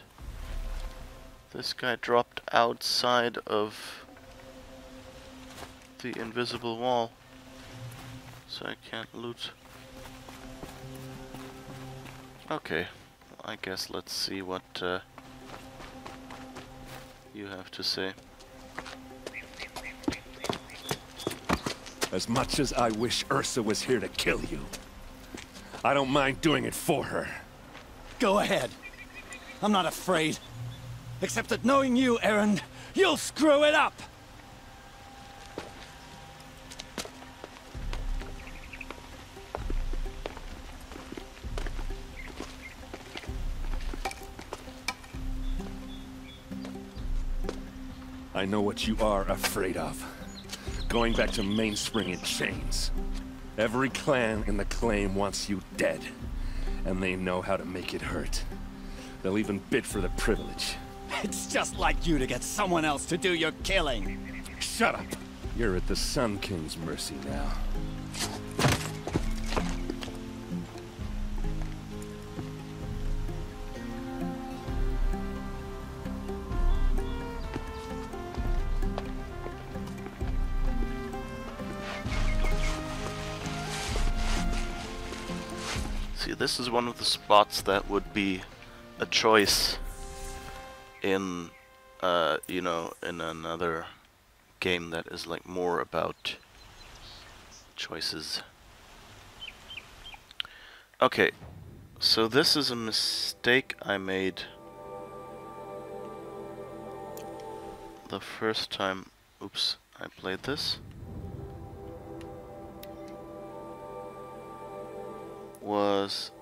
this guy dropped outside of the invisible wall so I can't loot? Okay, I guess let's see what you have to say. As much as I wish Ursa was here to kill you, I don't mind doing it for her. Go ahead. I'm not afraid. Except that knowing you, Erend, you'll screw it up! I know what you are afraid of. Going back to Mainspring in chains. Every clan in the claim wants you dead. And they know how to make it hurt. They'll even bid for the privilege. It's just like you to get someone else to do your killing. Shut up! You're at the Sun King's mercy now. See, this is one of the spots that would be a choice in, you know, in another game that is like more about choices. Okay, so this is a mistake I made the first time, oops, I played this. Was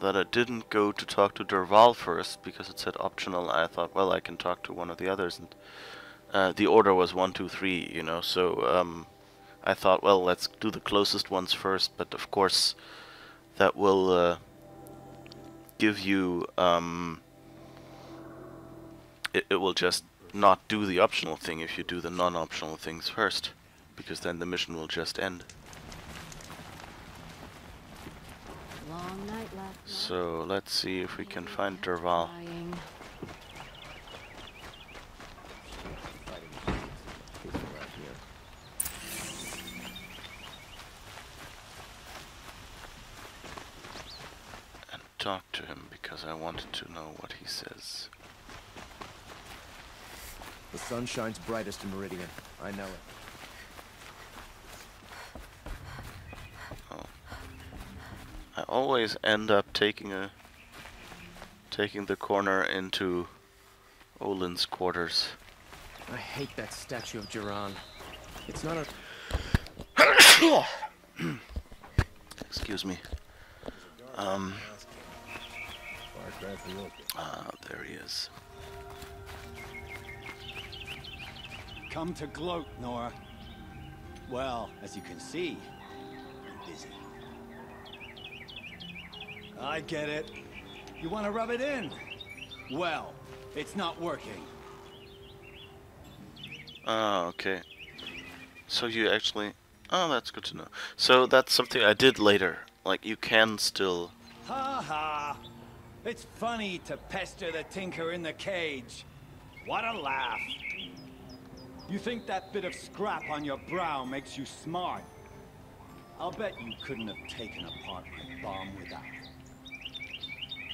that I didn't go to talk to Derval first because it said optional. I thought, well, I can talk to one of the others, and the order was 1, 2, 3, you know. So I thought, well, let's do the closest ones first. But of course, that will give you it will just not do the optional thing if you do the non-optional things first, because then the mission will just end. Long night left. So let's see if we can find Derval. And talk to him because I wanted to know what he says. The sun shines brightest in Meridian. I know it. I always end up taking the corner into Olin's quarters. I hate that statue of Jiran. It's not a... Excuse me. There he is. Come to gloat, Nora. Well, as you can see, I'm busy. I get it. You want to rub it in? Well, it's not working. Ah, okay. So you actually... Oh, that's good to know. So that's something I did later. Like, you can still... Ha ha! It's funny to pester the tinker in the cage. What a laugh. You think that bit of scrap on your brow makes you smart? I'll bet you couldn't have taken apart my bomb without it.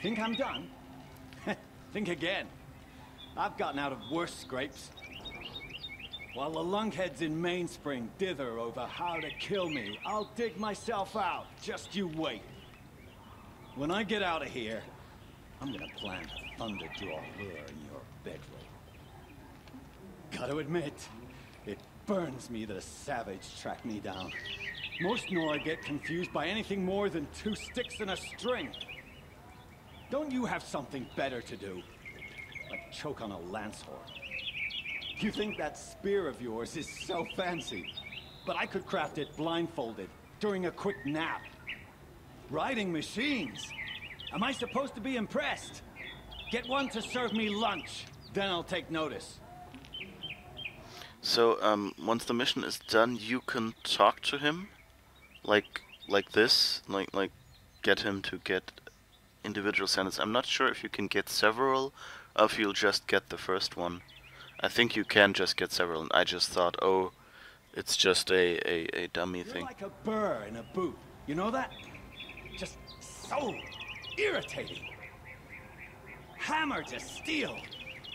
Think I'm done? Think again. I've gotten out of worse scrapes. While the lunkheads in Mainspring dither over how to kill me, I'll dig myself out. Just you wait. When I get out of here, I'm gonna plant a Thunderjaw lure in your bedroom. Gotta admit, it burns me that a savage tracked me down. Most Nora get confused by anything more than 2 sticks and a string. Don't you have something better to do? Like choke on a lance horn. You think that spear of yours is so fancy, but I could craft it blindfolded during a quick nap. Riding machines? Am I supposed to be impressed? Get one to serve me lunch, then I'll take notice. So, once the mission is done, you can talk to him? Like this? Like, get him to get individual sentences. I'm not sure if you can get several, or if you'll just get the first one. I think you can just get several, and I just thought, oh, it's just a dummy You're thing. like a burr in a boot. You know that? Just so irritating. Hammer to steel.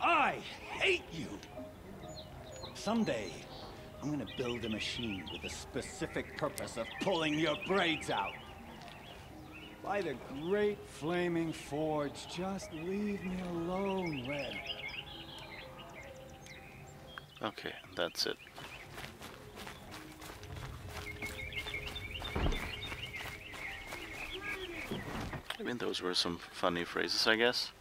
I hate you. Someday, I'm gonna build a machine with the specific purpose of pulling your braids out. By the great flaming forge, just leave me alone, Red. Okay, that's it. I mean, those were some funny phrases, I guess.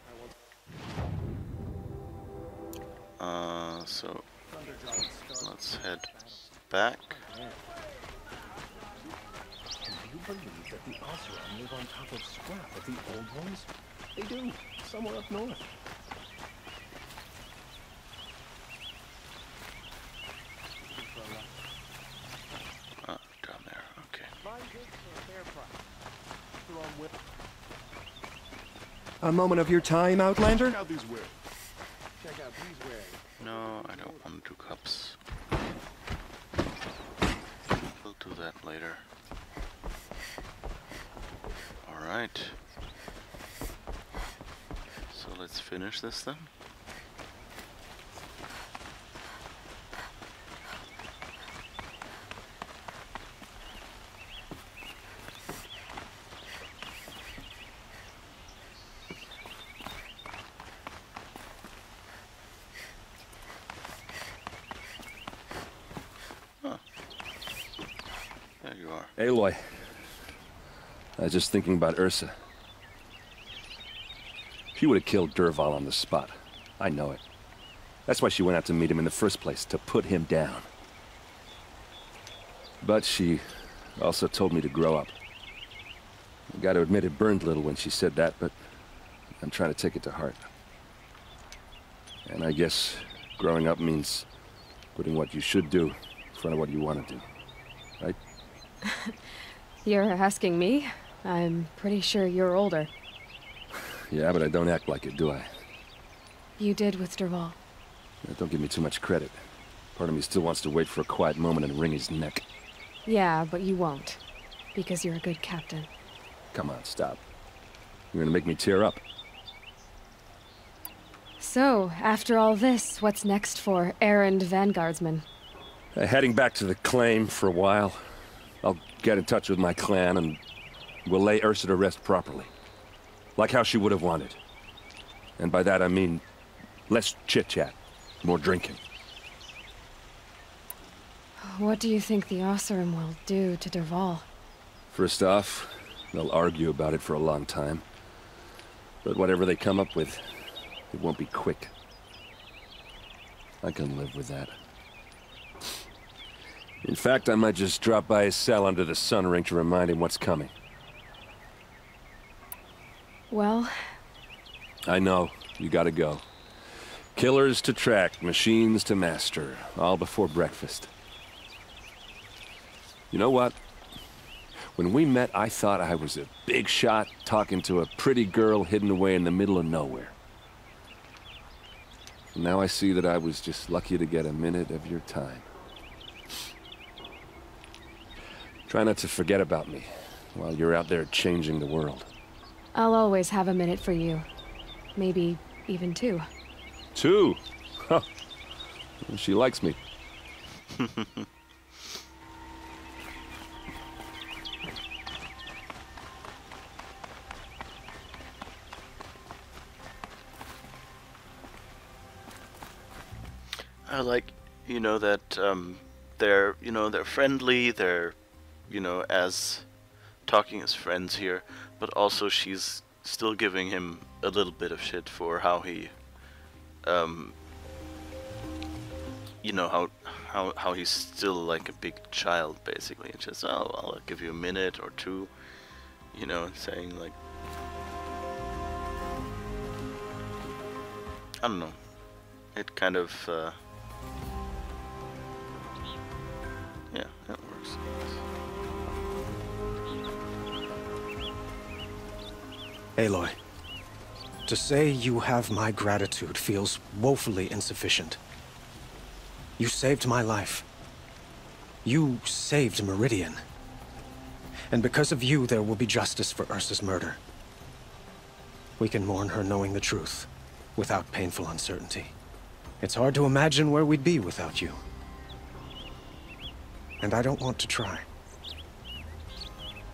So let's head back. Can you believe that the Oseram live on top of scrap of the old ones? They do, somewhere up north. Oh, down there, okay. A moment of your time, Outlander? Check out these wares. No, I don't want to do cups. We'll do that later. Alright. So let's finish this then. There you are. Aloy. I was just thinking about Ursa. She would have killed Dervahl on the spot. I know it. That's why she went out to meet him in the first place, to put him down. But she also told me to grow up. I gotta admit it burned a little when she said that, but I'm trying to take it to heart. And I guess growing up means putting what you should do in front of what you want to do. Right? You're asking me? I'm pretty sure you're older. Yeah, but I don't act like it, do I? You did with Dervahl. Don't give me too much credit. Part of me still wants to wait for a quiet moment and wring his neck. Yeah, but you won't. Because you're a good captain. Come on, stop. You're gonna make me tear up. So, after all this, what's next for errand vanguardsman? Heading back to the claim for a while. I'll get in touch with my clan and we'll lay Ursa to rest properly. Like how she would have wanted. And by that I mean less chit-chat, more drinking. What do you think the Oseram will do to Dervahl? First off, they'll argue about it for a long time. But whatever they come up with, it won't be quick. I can live with that. In fact, I might just drop by his cell under the sun ring to remind him what's coming. Well... I know. You gotta go. Killers to track, machines to master. All before breakfast. You know what? When we met, I thought I was a big shot talking to a pretty girl hidden away in the middle of nowhere. And now I see that I was just lucky to get a minute of your time. Try not to forget about me while you're out there changing the world. I'll always have a minute for you. Maybe even two. Two? Huh. She likes me. I like, that they're, they're friendly, they're, as talking as friends here, but also she's still giving him a little bit of shit for how he, how he's still like a big child, basically. And just, oh, I'll give you a minute or two, saying like, I don't know, it kind of, yeah, that works. Aloy, to say you have my gratitude feels woefully insufficient. You saved my life. You saved Meridian. And because of you, there will be justice for Ursa's murder. We can mourn her knowing the truth, without painful uncertainty. It's hard to imagine where we'd be without you. And I don't want to try.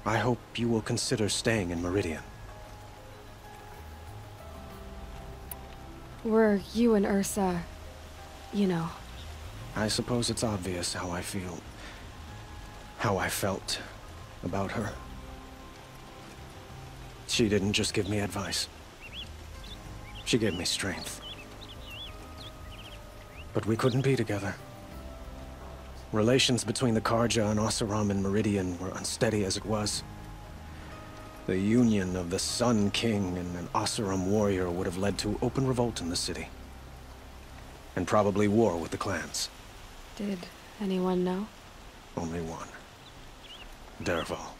I hope you will consider staying in Meridian. Were you and Ursa, I suppose it's obvious how I feel. How I felt about her. She didn't just give me advice. She gave me strength. But we couldn't be together. Relations between the Karja and Oseram in Meridian were unsteady as it was. The union of the Sun King and an Oseram warrior would have led to open revolt in the city. And probably war with the clans. Did anyone know? Only one. Dervahl.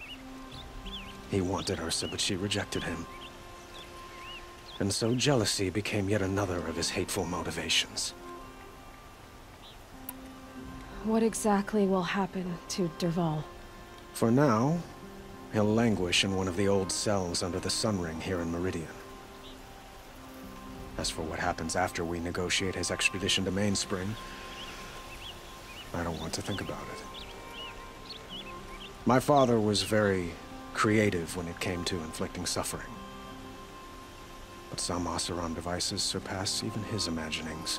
He wanted Ursa, but she rejected him. And so jealousy became yet another of his hateful motivations. What exactly will happen to Dervahl? For now, he'll languish in one of the old cells under the Sun Ring here in Meridian. As for what happens after we negotiate his extradition to Mainspring, I don't want to think about it. My father was very creative when it came to inflicting suffering. But some Oseram devices surpass even his imaginings.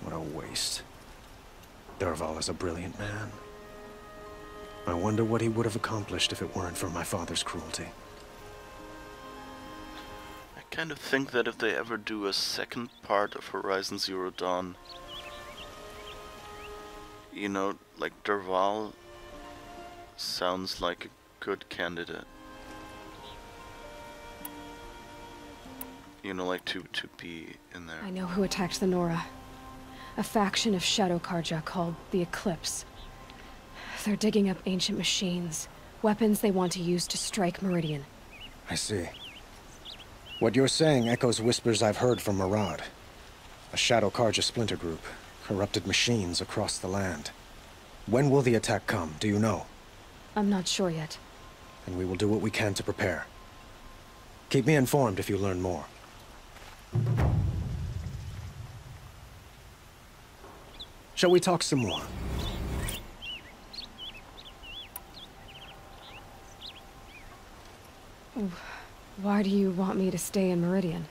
What a waste. Dervahl is a brilliant man. I wonder what he would have accomplished if it weren't for my father's cruelty. I kind of think that if they ever do a second part of Horizon Zero Dawn, you know, like Dervahl sounds like a good candidate. You know, like to be in there. I know who attacked the Nora. A faction of Shadow Karja called the Eclipse. They're digging up ancient machines, weapons they want to use to strike Meridian. I see. What you're saying echoes whispers I've heard from Murad. A Shadow Karja splinter group, corrupted machines across the land. When will the attack come, do you know? I'm not sure yet. And we will do what we can to prepare. Keep me informed if you learn more. Shall we talk some more? Why do you want me to stay in Meridian?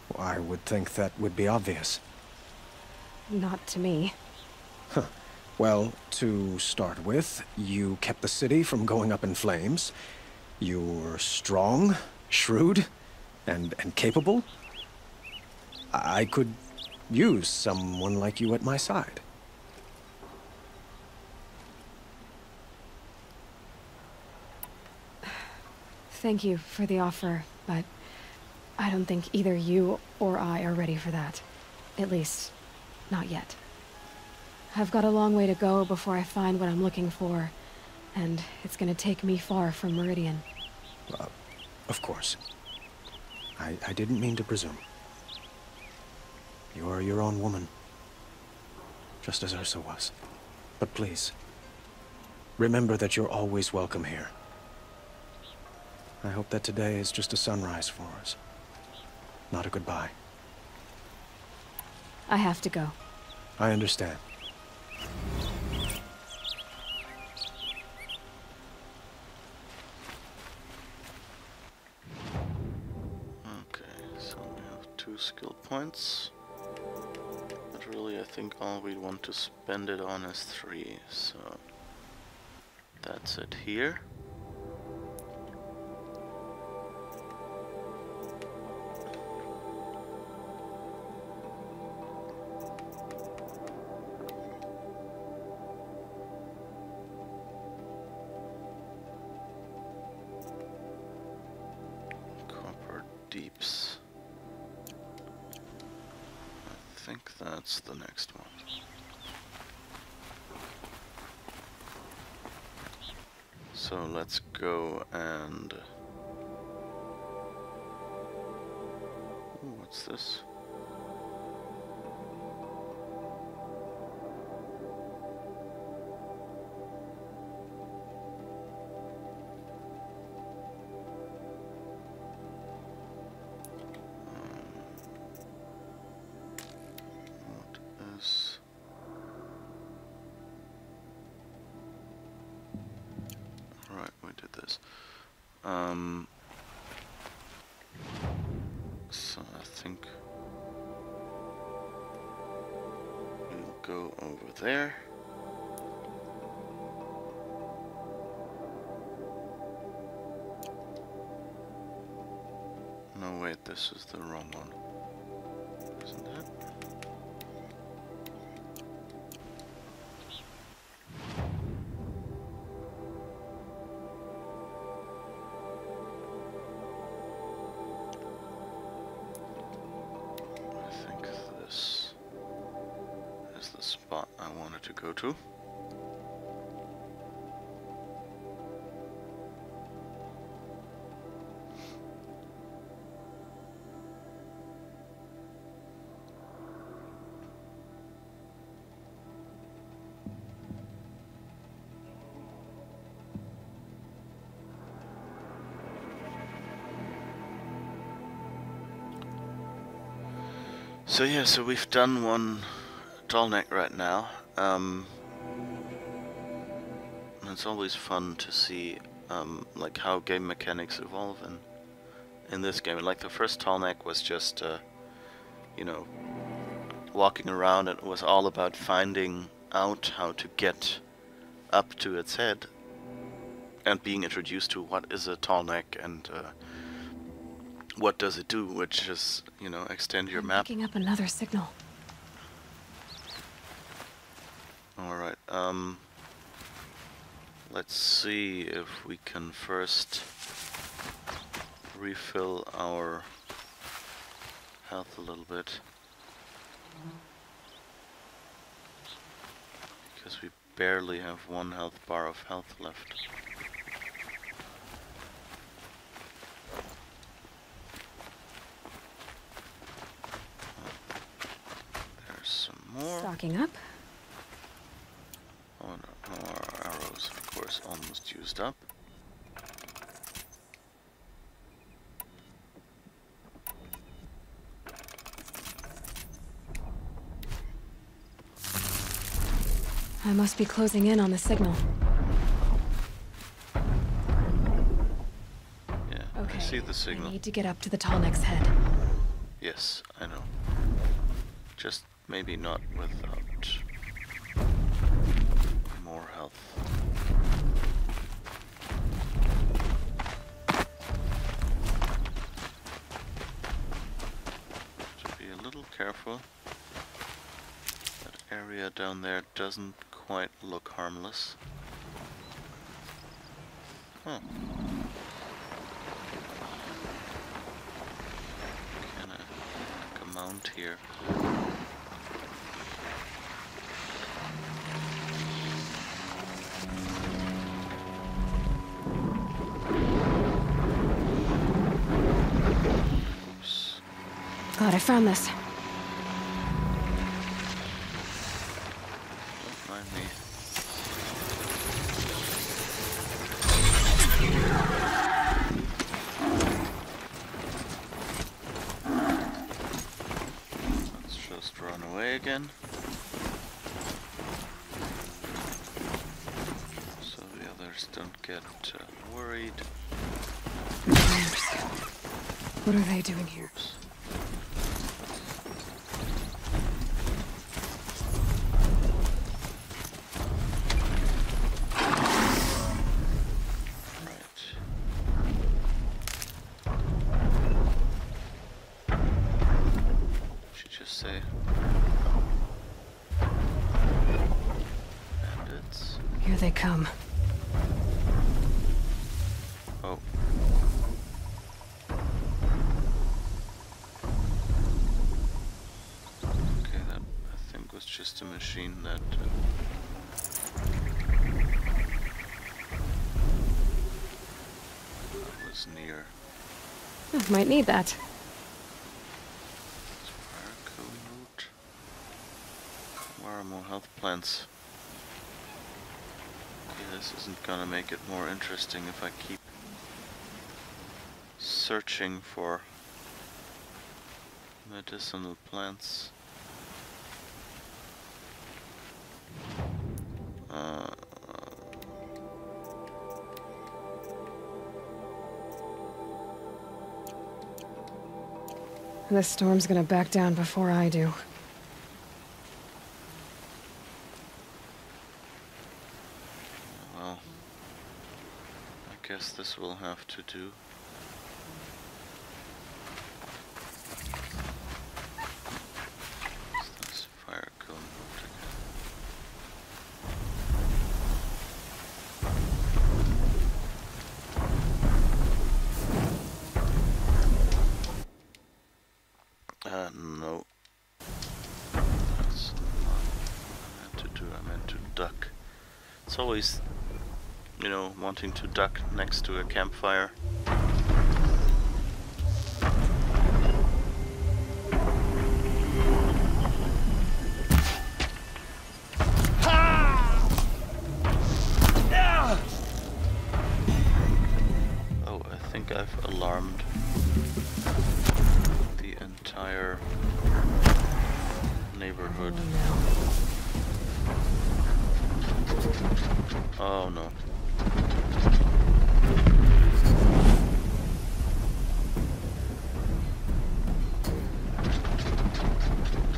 Well, I would think that would be obvious. Not to me. Huh. Well, to start with, you kept the city from going up in flames. You're strong, shrewd, and capable. I could use someone like you at my side. Thank you for the offer, but I don't think either you or I are ready for that. At least, not yet. I've got a long way to go before I find what I'm looking for, and it's gonna take me far from Meridian. Of course. I didn't mean to presume. You're your own woman. Just as Ursa was. But please, remember that you're always welcome here. I hope that today is just a sunrise for us. Not a goodbye. I have to go. I understand. Okay, so we have 2 skill points. But really I think all we want to spend it on is 3, so that's it here. Deeps. I think that's the next one. So let's go and... Ooh, what's this? So I think we'll go over there. No, wait, this is the wrong one. Isn't it? to go to. So yeah, so we've done one Tallneck right now. It's always fun to see like how game mechanics evolve in this game. Like the first Tallneck was just you know, walking around, and it was all about finding out how to get up to its head and being introduced to what is a Tallneck and what does it do, which is, you know, extend your map. Picking up another signal. Alright, let's see if we can first refill our health a little bit. Because we barely have one health bar of health left. There's some more. Stocking up. Oh no, our arrows, of course, almost used up. I must be closing in on the signal. Yeah, okay. I see the signal. I need to get up to the Tallneck's head. Yes, I know. Just maybe not without more health. To be a little careful. That area down there doesn't quite look harmless. Huh. Can I make a mount here? Glad I found this. Don't mind me. Let's just run away again. So the others don't get worried. What are they doing here? Oops. Here they come. Oh. Okay, that I think was just a machine that was near. Might need that. Where are more health plants? Okay, this isn't gonna make it more interesting if I keep searching for medicinal plants. This storm's gonna back down before I do. Well, I guess this will have to do. What's this fire cone route again? No. That's not what I meant to do. I meant It's always, you know, wanting to duck next to a campfire. Oh, I think I've alarmed the entire neighborhood. Oh no.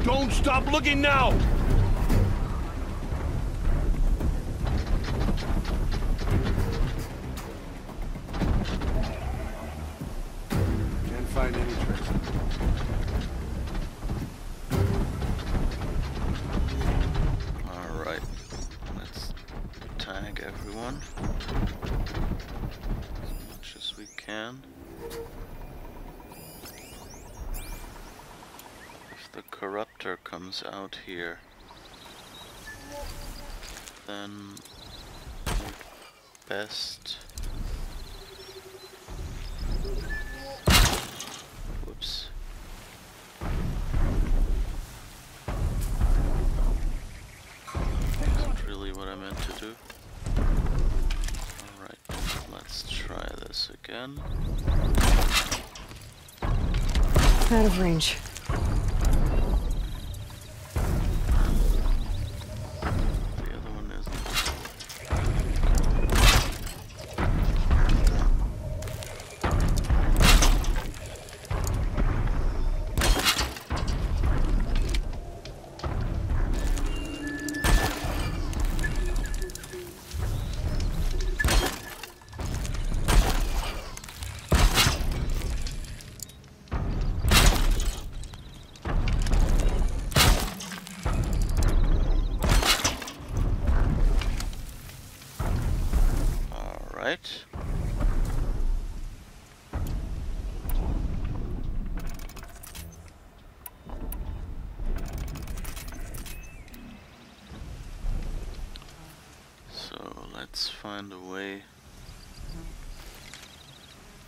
Don't stop looking now! Can't find any trace. Alright. Let's tag everyone as much as we can. If the corruptor comes out here, then best. Whoops. Isn't really what I meant to do. Alright, let's try this again. Out of range. The other one isn't. Alright. So let's find a way.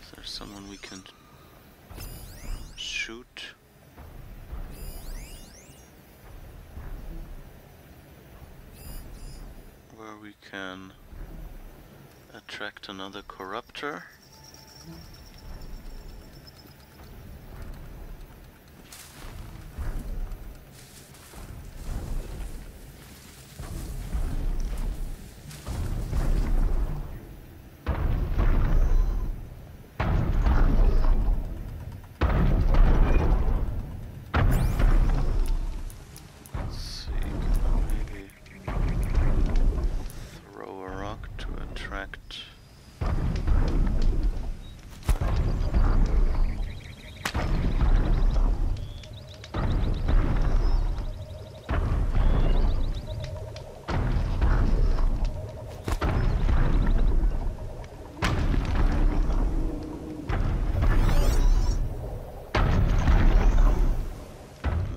Is there someone we can shoot? Where we can attract another corruptor? Let's see, maybe throw a rock to attract.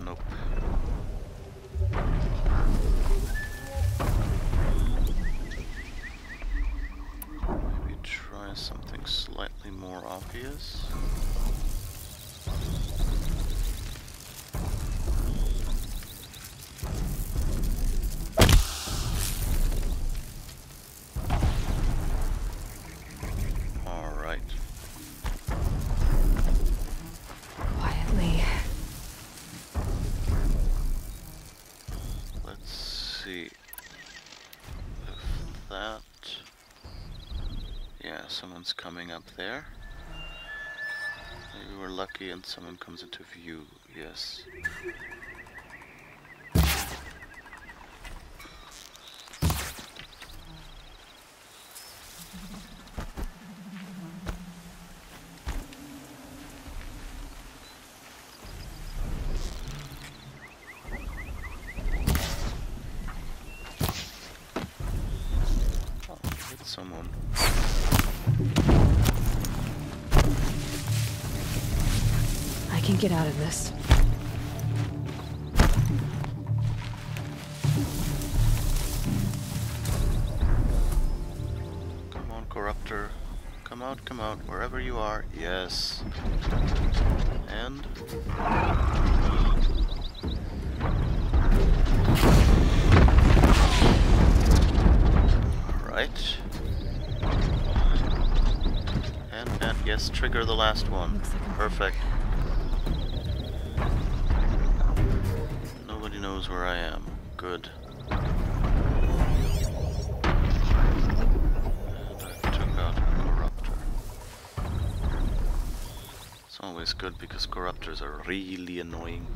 Nope. Maybe try something slightly more obvious. Alright. Quietly. Let's see if that... Yeah, someone's coming up there. Maybe we're lucky and someone comes into view, yes. Oh, hit someone. I can get out of this. corruptor. Come out, wherever you are. Yes. And... Alright. And yes, trigger the last one. Perfect. Nobody knows where I am. Good. And I took out a corruptor. It's always good because corruptors are really annoying.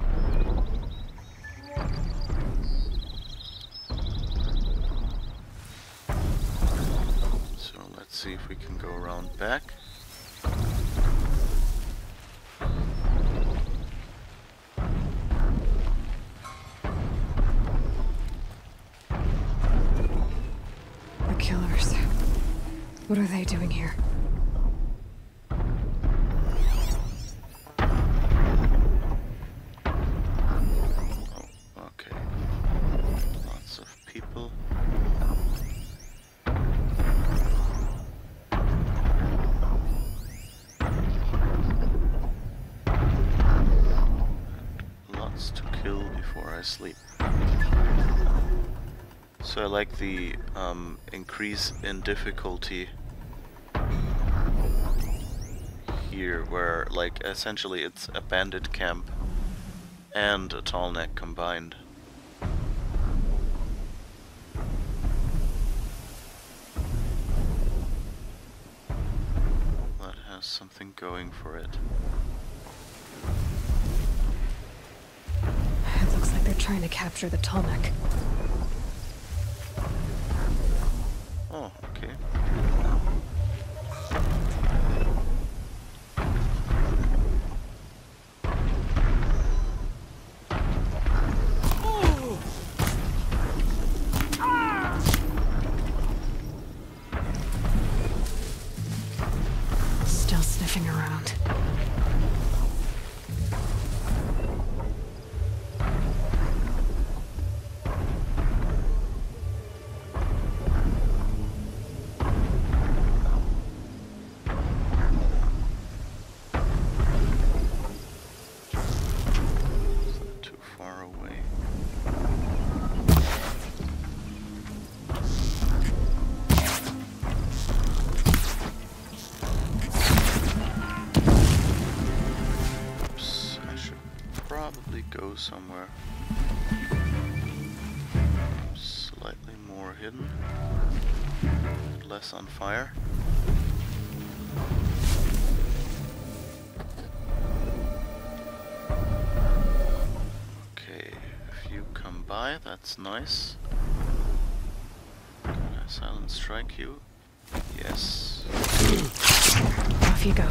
So let's see if we can go around back. The killers. What are they doing here? Okay. Lots of people. Lots to kill before I sleep. So I like the increase in difficulty here, where like essentially it's a bandit camp and a tall neck combined. That has something going for it. It looks like they're trying to capture the tall neck. Oh, okay. Still sniffing around. Too far away. Oops, I should probably go somewhere slightly more hidden, less on fire. Okay, if you come by, that's nice. Can I silent strike you? Yes. Off you go.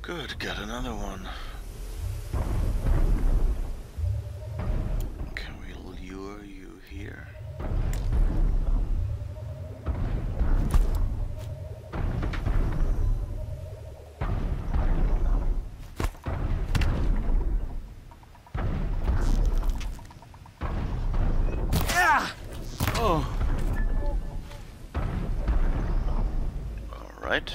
Good, got another one. Can we lure you here? Oh. All right.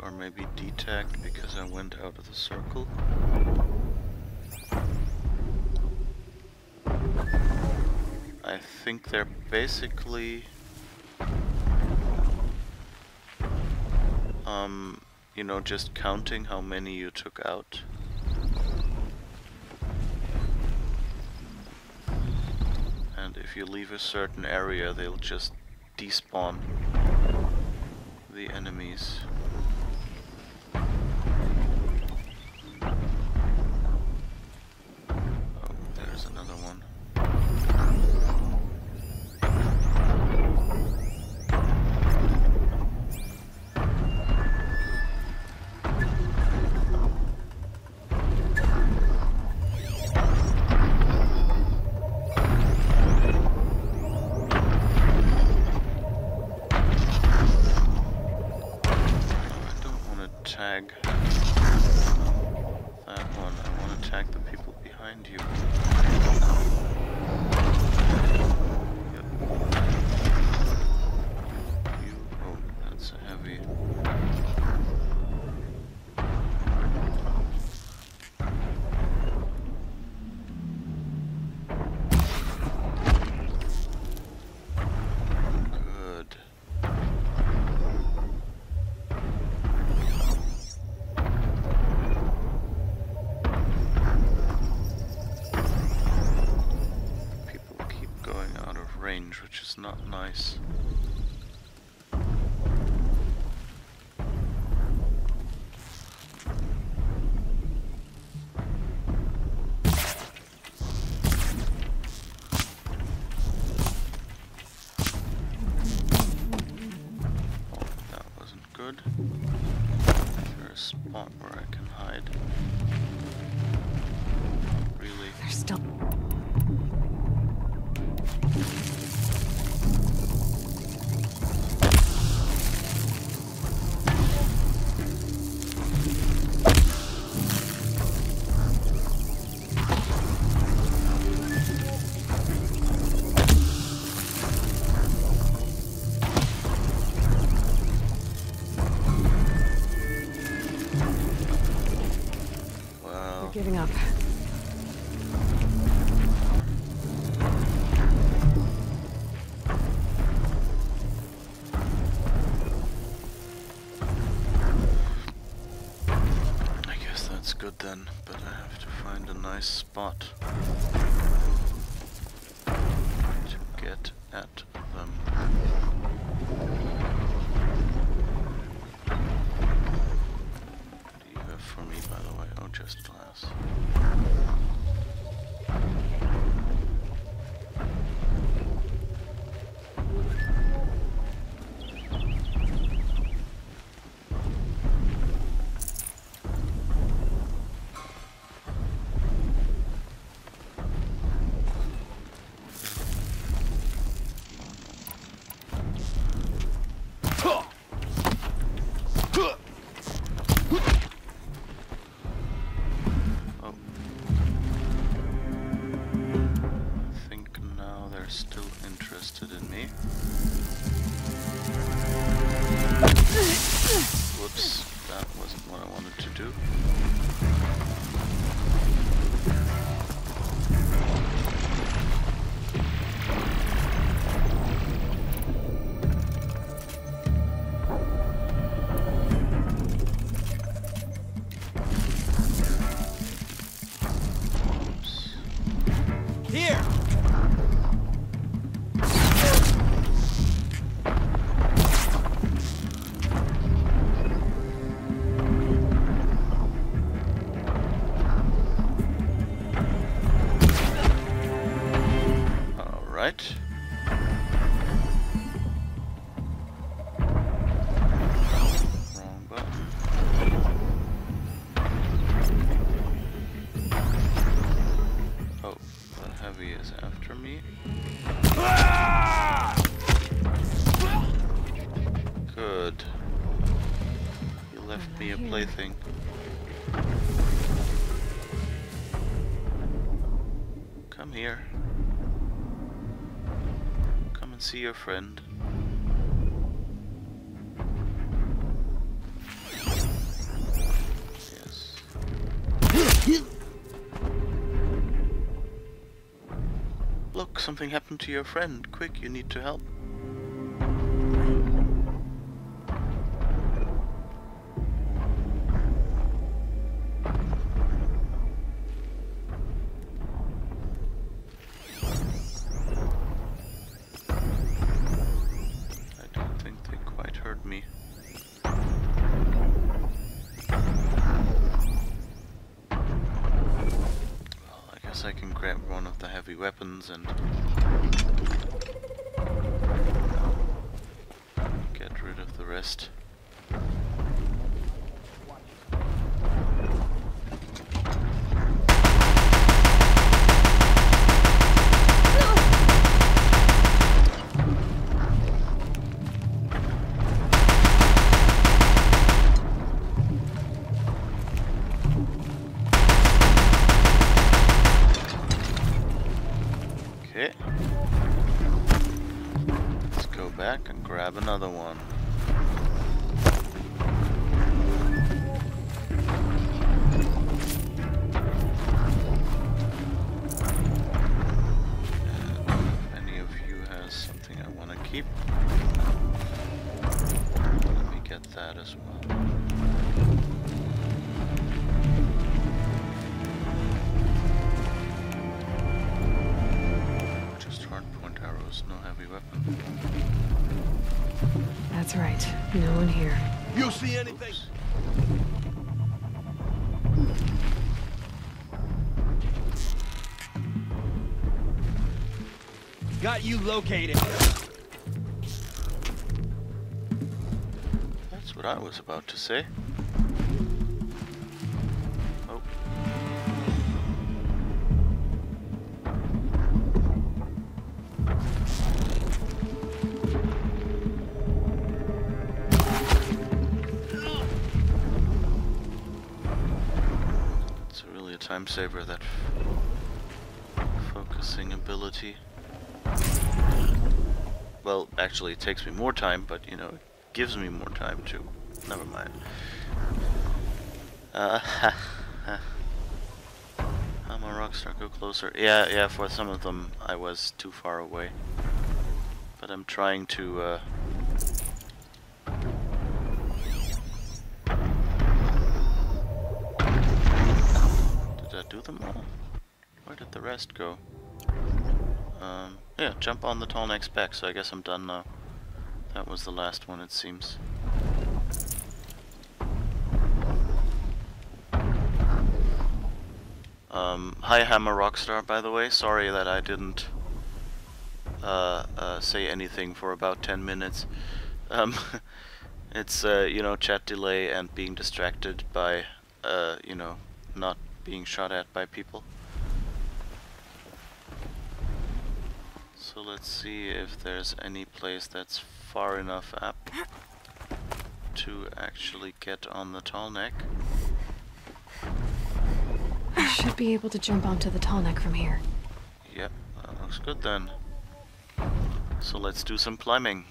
Or maybe detagged because I went out of the circle. I think they're basically you know, just counting how many you took out. And if you leave a certain area, they'll just despawn the enemies. tag that one. I want to tag the people behind you. Yep. You. Oh, that's a heavy. Which is not nice. Oh, that wasn't good. Is there a spot where I can hide? Really? They're still... giving up. I guess that's good then, but I have to find a nice spot to get at them. What do you have for me, by the way? Oh, just glass. Still interested in me. Whoops, that wasn't what I wanted to do. Oops. Here! Right. Wrong button. Oh, the heavy is after me. Good. You left me a plaything. Come here. See your friend. Yes. Look, something happened to your friend. Quick, you need to help. Me. Well, I guess I can grab one of the heavy weapons and get rid of the rest. back and grab another one. Keep. Let me get that as well. Just hardpoint arrows, no heavy weapon. That's right. No one here. You see anything? Got you located. That's what I was about to say. Oh. It's really a time saver, that focusing ability. Well, actually it takes me more time, but you know, it gives me more time too. Never mind. I'm a rockstar, go closer. Yeah, for some of them I was too far away. But I'm trying to did I do them all? Where did the rest go? Yeah, jump on the tall neck's back, so I guess I'm done now. That was the last one, it seems. Hi Hammer Rockstar, by the way. Sorry that I didn't say anything for about 10 minutes. It's, you know, chat delay and being distracted by, you know, not being shot at by people. So let's see if there's any place that's far enough up to actually get on the tall neck. I should be able to jump onto the tall neck from here. Yep, that looks good then. So let's do some climbing.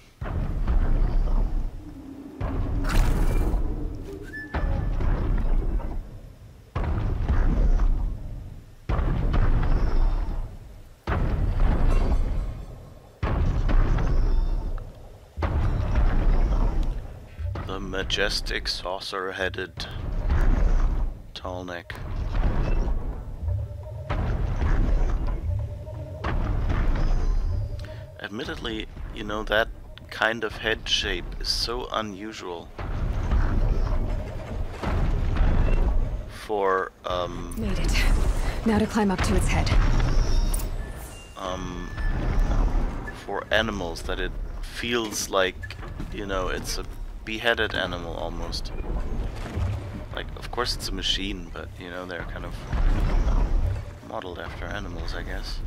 Majestic saucer-headed tall neck. Admittedly, you know, that kind of head shape is so unusual for Made it. Now to climb up to its head. For animals, that it feels like, you know, it's a beheaded animal almost. Like, of course it's a machine, but you know, they're kind of modeled after animals, I guess.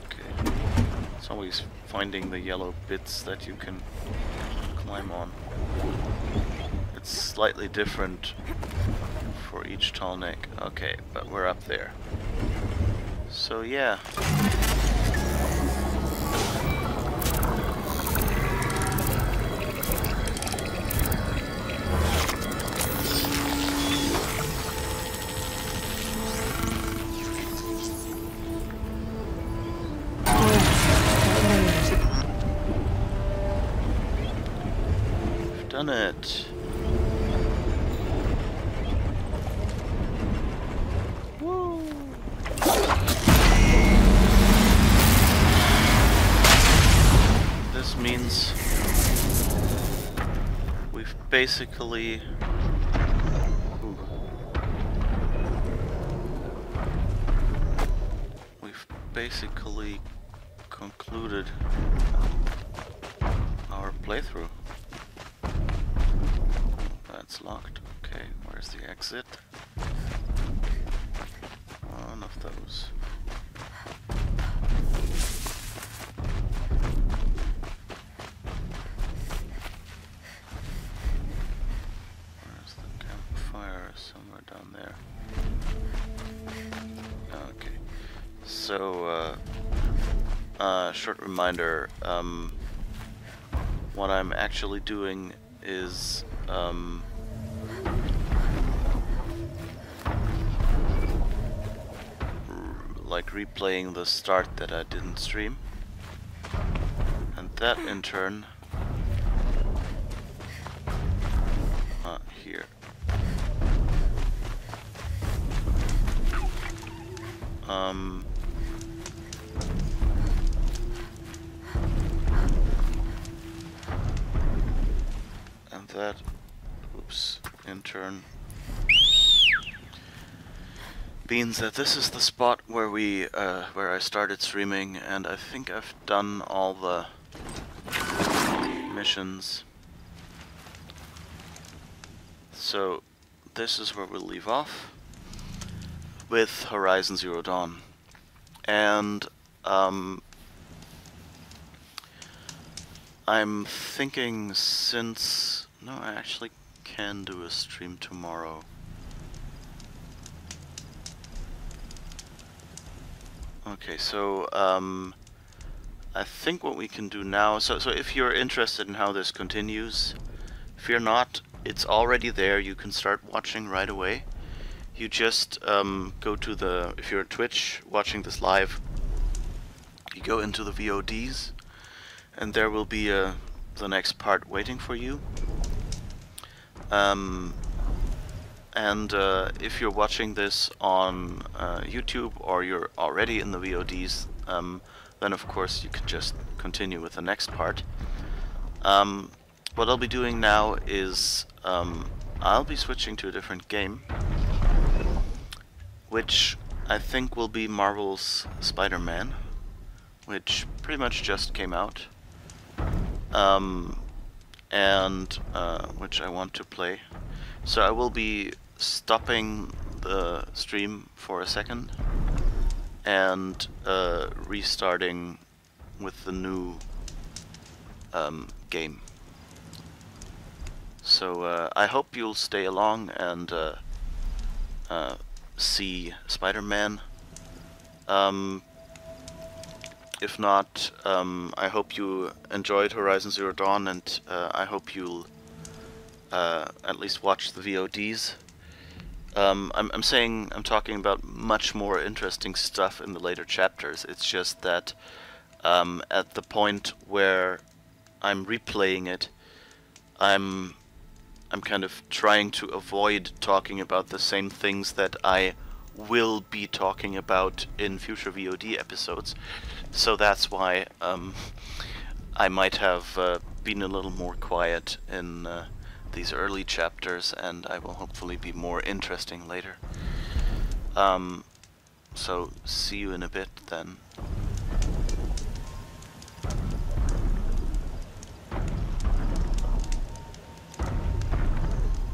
Okay. It's always finding the yellow bits that you can climb on. It's slightly different for each tall neck. Okay, but we're up there. So yeah. We've done it. Means we've basically concluded our playthrough. That's locked. Okay, where's the exit? One of those. So, short reminder, what I'm actually doing is, like replaying the start that I didn't stream, and that in turn, here. And that, oops, in turn, means that this is the spot where where I started streaming, and I think I've done all the missions. So this is where we'll leave off with Horizon Zero Dawn. And I'm thinking, since no, I actually can do a stream tomorrow. Okay, so I think what we can do now, so if you're interested in how this continues, if you're not, it's already there. You can start watching right away. You just go to the, if you're at Twitch watching this live, you go into the VODs, and there will be the next part waiting for you. If you're watching this on YouTube, or you're already in the VODs, then of course you can just continue with the next part. What I'll be doing now is I'll be switching to a different game, which I think will be Marvel's Spider-Man, which pretty much just came out, which I want to play. So I will be stopping the stream for a second and restarting with the new game. So I hope you'll stay along and see Spider-Man. If not, I hope you enjoyed Horizon Zero Dawn, and I hope you'll at least watch the VODs. I'm talking about much more interesting stuff in the later chapters. It's just that at the point where I'm replaying it, I'm kind of trying to avoid talking about the same things that I will be talking about in future VOD episodes. So that's why I might have been a little more quiet in these early chapters, and I will hopefully be more interesting later. So see you in a bit then.